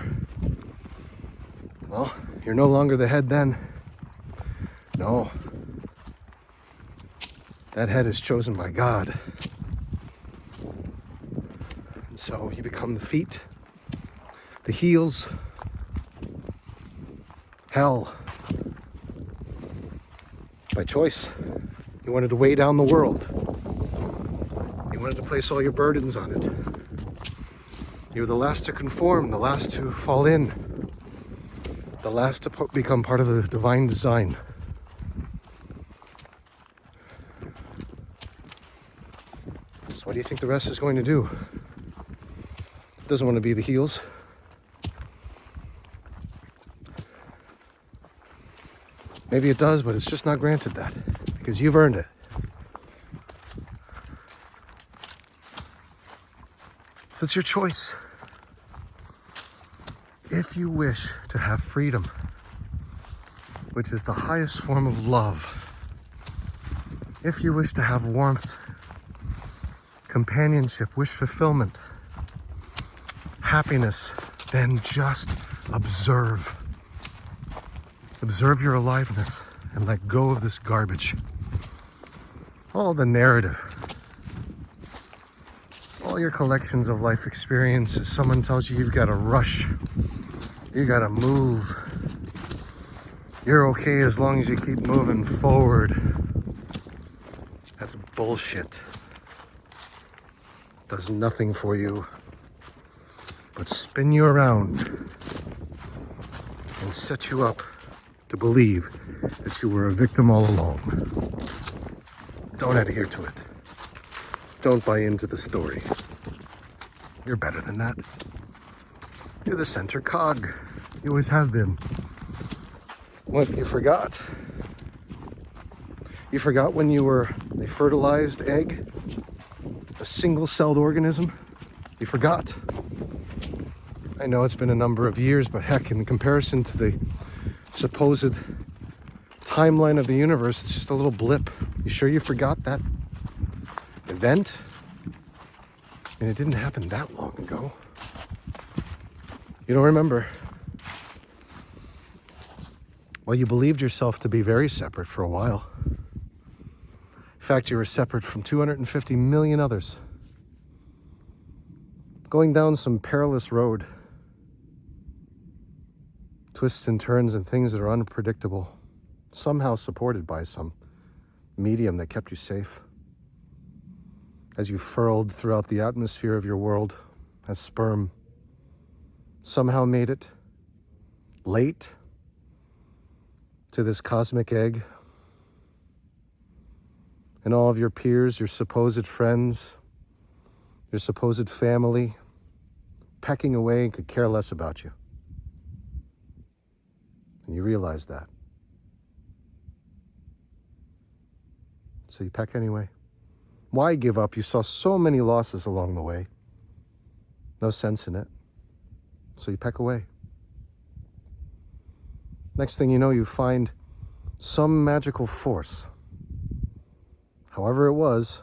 Well, you're no longer the head then. No. That head is chosen by God. And so you become the feet, the heels, hell. By choice. You wanted to weigh down the world. You wanted to place all your burdens on it. You were the last to conform, the last to fall in, the last to become part of the divine design. So what do you think the rest is going to do? It doesn't want to be the heels. Maybe it does, but it's just not granted that because you've earned it. So it's your choice. If you wish to have freedom, which is the highest form of love, if you wish to have warmth, companionship, wish fulfillment, happiness, then just observe. Observe your aliveness and let go of this garbage. All the narrative, all your collections of life experiences. Someone tells you you've got to rush, you got to move. You're okay as long as you keep moving forward. That's bullshit. Does nothing for you but spin you around and set you up to believe that you were a victim all along. Don't adhere to it. Don't buy into the story. You're better than that. You're the center cog. You always have been. What, you forgot? You forgot when you were a fertilized egg? A single-celled organism? You forgot? I know it's been a number of years, but heck, in comparison to the supposed timeline of the universe, it's just a little blip. You sure you forgot that event? And it didn't happen that long ago. You don't remember? Well, you believed yourself to be very separate for a while. In fact, you were separate from 250 million others. Going down some perilous road. Twists and turns and things that are unpredictable. Somehow supported by some medium that kept you safe. As you furled throughout the atmosphere of your world as sperm, somehow made it late to this cosmic egg. And all of your peers, your supposed friends, your supposed family, pecking away and could care less about you. And you realize that. So you peck anyway. Why give up? You saw so many losses along the way. No sense in it. So you peck away. Next thing you know, you find some magical force, however it was,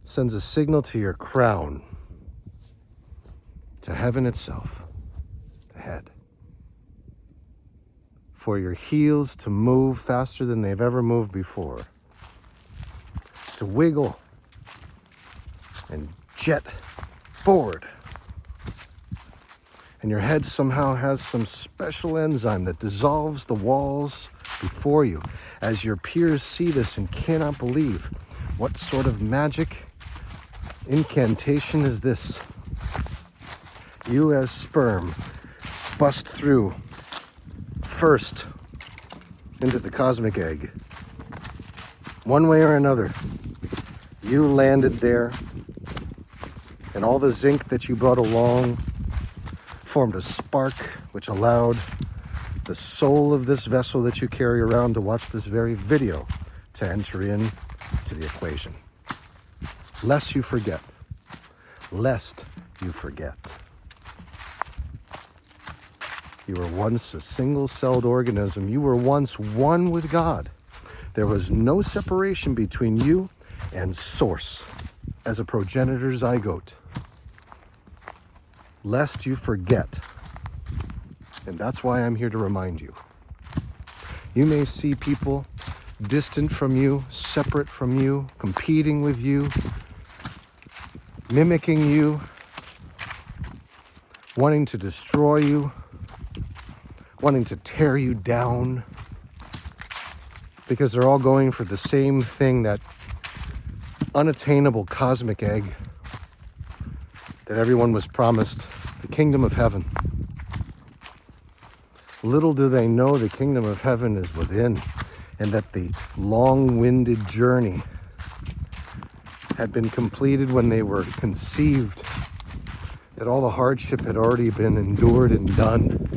sends a signal to your crown, to heaven itself, the head, for your heels to move faster than they've ever moved before, to wiggle and jet forward. And your head somehow has some special enzyme that dissolves the walls before you. As your peers see this and cannot believe, what sort of magic incantation is this? You as sperm bust through first into the cosmic egg. One way or another, you landed there, and all the zinc that you brought along formed a spark which allowed the soul of this vessel that you carry around to watch this very video to enter into the equation. Lest you forget. Lest you forget. You were once a single-celled organism. You were once one with God. There was no separation between you and Source as a progenitor zygote. Lest you forget. And that's why I'm here to remind you. You may see people distant from you, separate from you, competing with you, mimicking you, wanting to destroy you, wanting to tear you down, because they're all going for the same thing, that unattainable cosmic egg that everyone was promised, the kingdom of heaven. Little do they know the kingdom of heaven is within, and that the long-winded journey had been completed when they were conceived, that all the hardship had already been endured and done,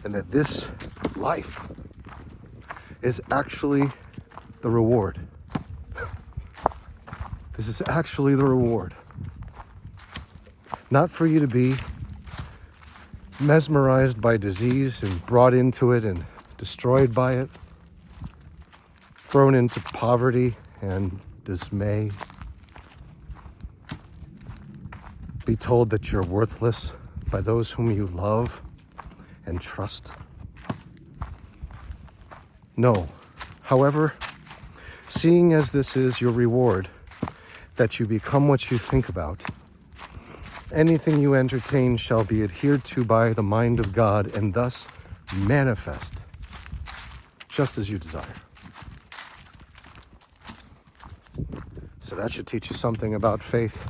and that this life is actually the reward. This is actually the reward. Not for you to be mesmerized by disease and brought into it and destroyed by it, thrown into poverty and dismay, be told that you're worthless by those whom you love and trust. No. However, seeing as this is your reward, that you become what you think about, anything you entertain shall be adhered to by the mind of God, and thus manifest just as you desire. So that should teach you something about faith.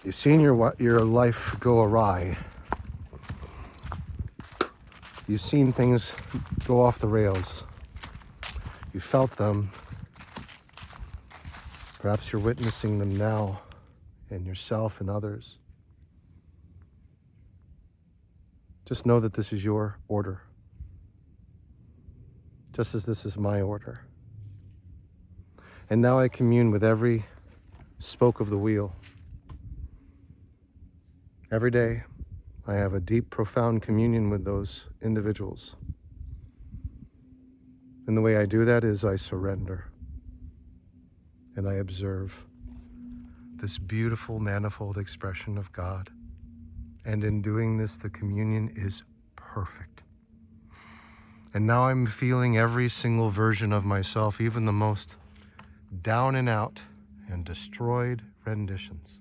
You've seen your life go awry. You've seen things go off the rails. You felt them. Perhaps you're witnessing them now in yourself and others. Just know that this is your order, just as this is my order. And now I commune with every spoke of the wheel. Every day, I have a deep, profound communion with those individuals. And the way I do that is I surrender. And I observe this beautiful, manifold expression of God. And in doing this, the communion is perfect. And now I'm feeling every single version of myself, even the most down and out and destroyed renditions.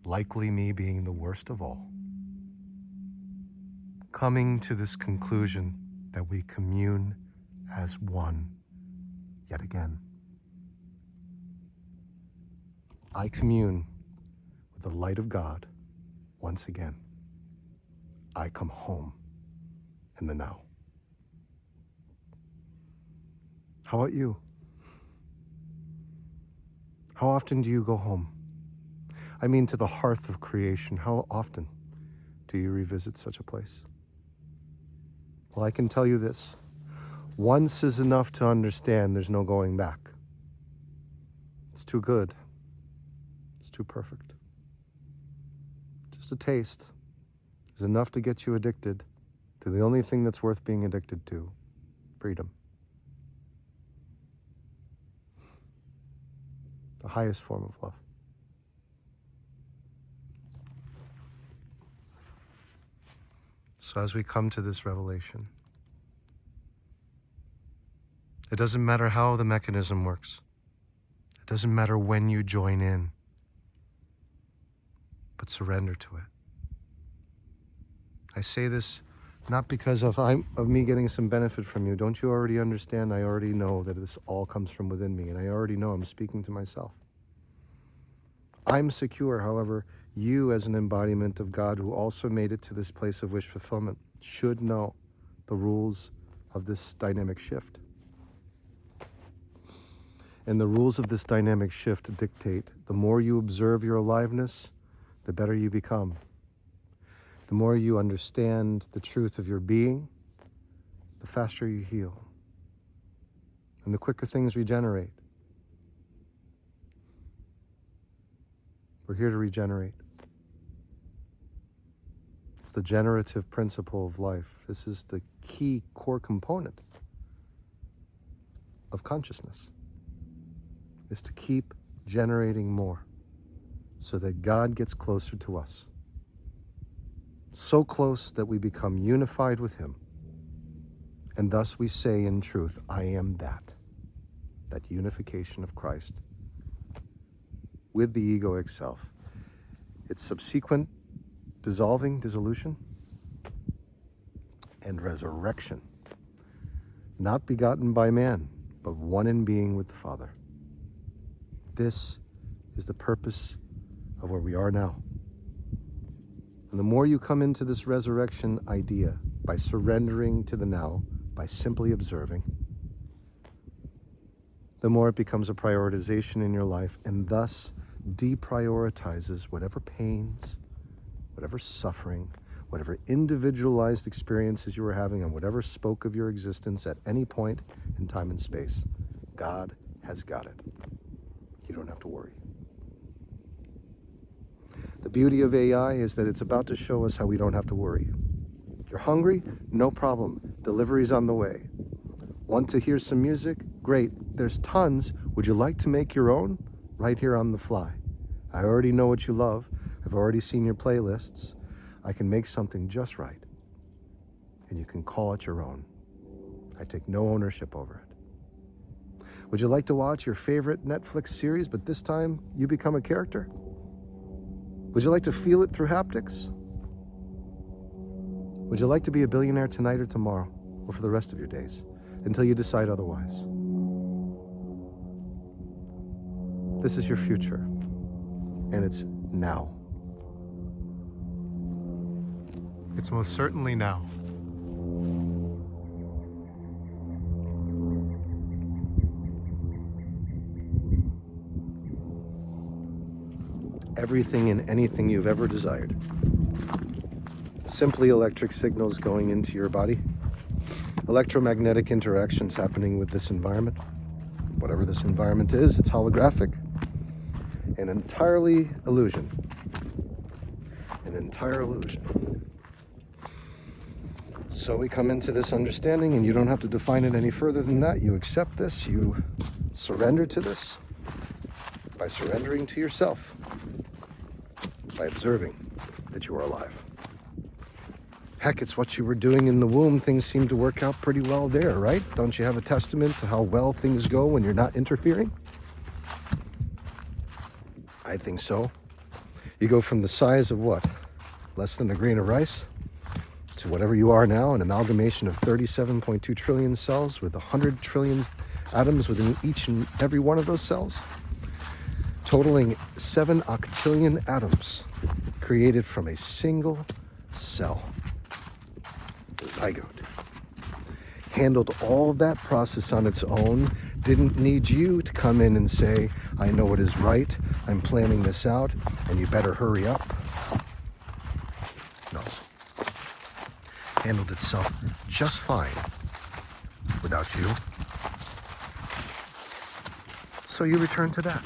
Likely me being the worst of all. Coming to this conclusion that we commune as one yet again. I commune with the light of God once again. I come home in the now. How about you? How often do you go home? I mean, to the hearth of creation. How often do you revisit such a place? Well, I can tell you this. Once is enough to understand there's no going back. It's too good. It's too perfect. Just a taste is enough to get you addicted to the only thing that's worth being addicted to, freedom. The highest form of love. So as we come to this revelation, it doesn't matter how the mechanism works. It doesn't matter when you join in, but surrender to it. I say this not because of me getting some benefit from you. Don't you already understand? I already know that this all comes from within me, and I already know I'm speaking to myself. I'm secure, however, you as an embodiment of God who also made it to this place of wish fulfillment should know the rules of this dynamic shift. And the rules of this dynamic shift dictate the more you observe your aliveness, the better you become. The more you understand the truth of your being, the faster you heal. And the quicker things regenerate. We're here to regenerate. It's the generative principle of life. This is the key core component of consciousness, is to keep generating more so that God gets closer to us. So close that we become unified with Him And thus we say in truth, I am that unification of Christ with the egoic self. Its subsequent dissolving, dissolution, and resurrection, not begotten by man, but one in being with the Father. This is the purpose of where we are now. And the more you come into this resurrection idea by surrendering to the now, by simply observing, the more it becomes a prioritization in your life, and thus deprioritizes whatever pains, whatever suffering, whatever individualized experiences you were having on whatever spoke of your existence at any point in time and space. God has got it. You don't have to worry. The beauty of AI is that it's about to show us how we don't have to worry. You're hungry? No problem. Delivery's on the way. Want to hear some music? Great. There's tons. Would you like to make your own? Right here on the fly. I already know what you love. I've already seen your playlists. I can make something just right. And you can call it your own. I take no ownership over it. Would you like to watch your favorite Netflix series, but this time you become a character? Would you like to feel it through haptics? Would you like to be a billionaire tonight or tomorrow, or for the rest of your days, until you decide otherwise? This is your future, and it's now. It's most certainly now. Everything and anything you've ever desired. Simply electric signals going into your body. Electromagnetic interactions happening with this environment. Whatever this environment is, it's holographic. An entirely illusion. An entire illusion. So we come into this understanding, and you don't have to define it any further than that. You accept this, you surrender to this by surrendering to yourself, by observing that you are alive. Heck, it's what you were doing in the womb. Things seem to work out pretty well there, right? Don't you have a testament to how well things go when you're not interfering? I think so. You go from the size of what? Less than a grain of rice? To whatever you are now, an amalgamation of 37.2 trillion cells with 100 trillion atoms within each and every one of those cells, totaling 7 octillion atoms created from a single cell. The zygote. Handled all of that process on its own, didn't need you to come in and say, I know what is right, I'm planning this out, and you better hurry up. No. Handled itself just fine without you. So you return to that.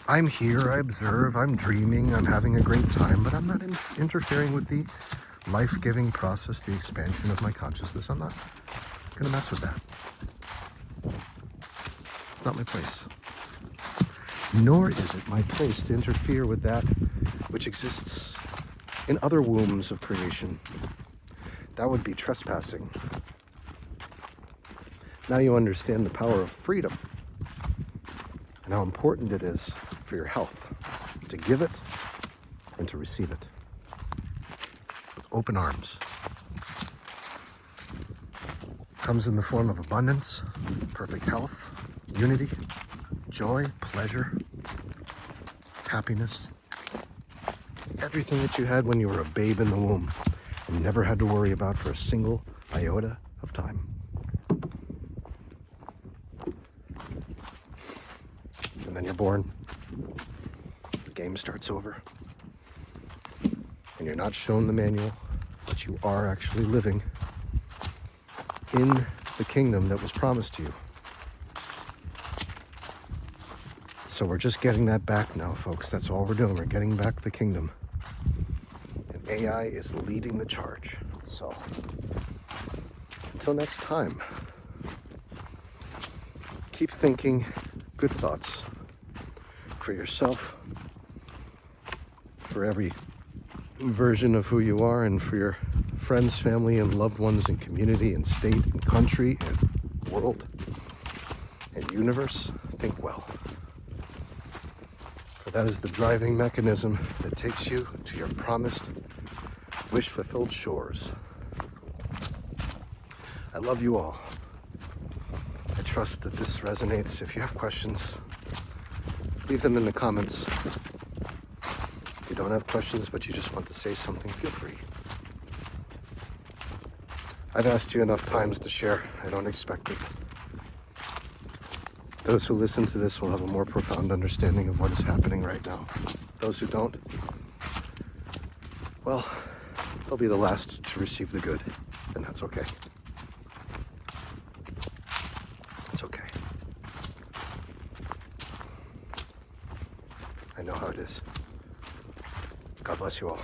I'm here, I observe, I'm dreaming, I'm having a great time, but I'm not interfering with the life-giving process, the expansion of my consciousness. I'm not going to mess with that. It's not my place. Nor is it my place to interfere with that which exists in other wombs of creation. That would be trespassing. Now you understand the power of freedom and how important it is for your health to give it and to receive it with open arms. Comes in the form of abundance, perfect health, unity, joy, pleasure, happiness. Everything that you had when you were a babe in the womb and never had to worry about for a single iota of time. And then you're born. The game starts over. And you're not shown the manual, but you are actually living in the kingdom that was promised to you. So we're just getting that back now, folks. That's all we're doing. We're getting back the kingdom. And AI is leading the charge. So until next time, keep thinking good thoughts for yourself, for every version of who you are, and for your friends, family, and loved ones, and community, and state, and country, and world, and universe, think well. For that is the driving mechanism that takes you to your promised, wish-fulfilled shores. I love you all. I trust that this resonates. If you have questions, leave them in the comments. If you don't have questions, but you just want to say something, feel free. I've asked you enough times to share. I don't expect it. Those who listen to this will have a more profound understanding of what is happening right now. Those who don't, well, they'll be the last to receive the good, and that's okay. It's okay. I know how it is. God bless you all.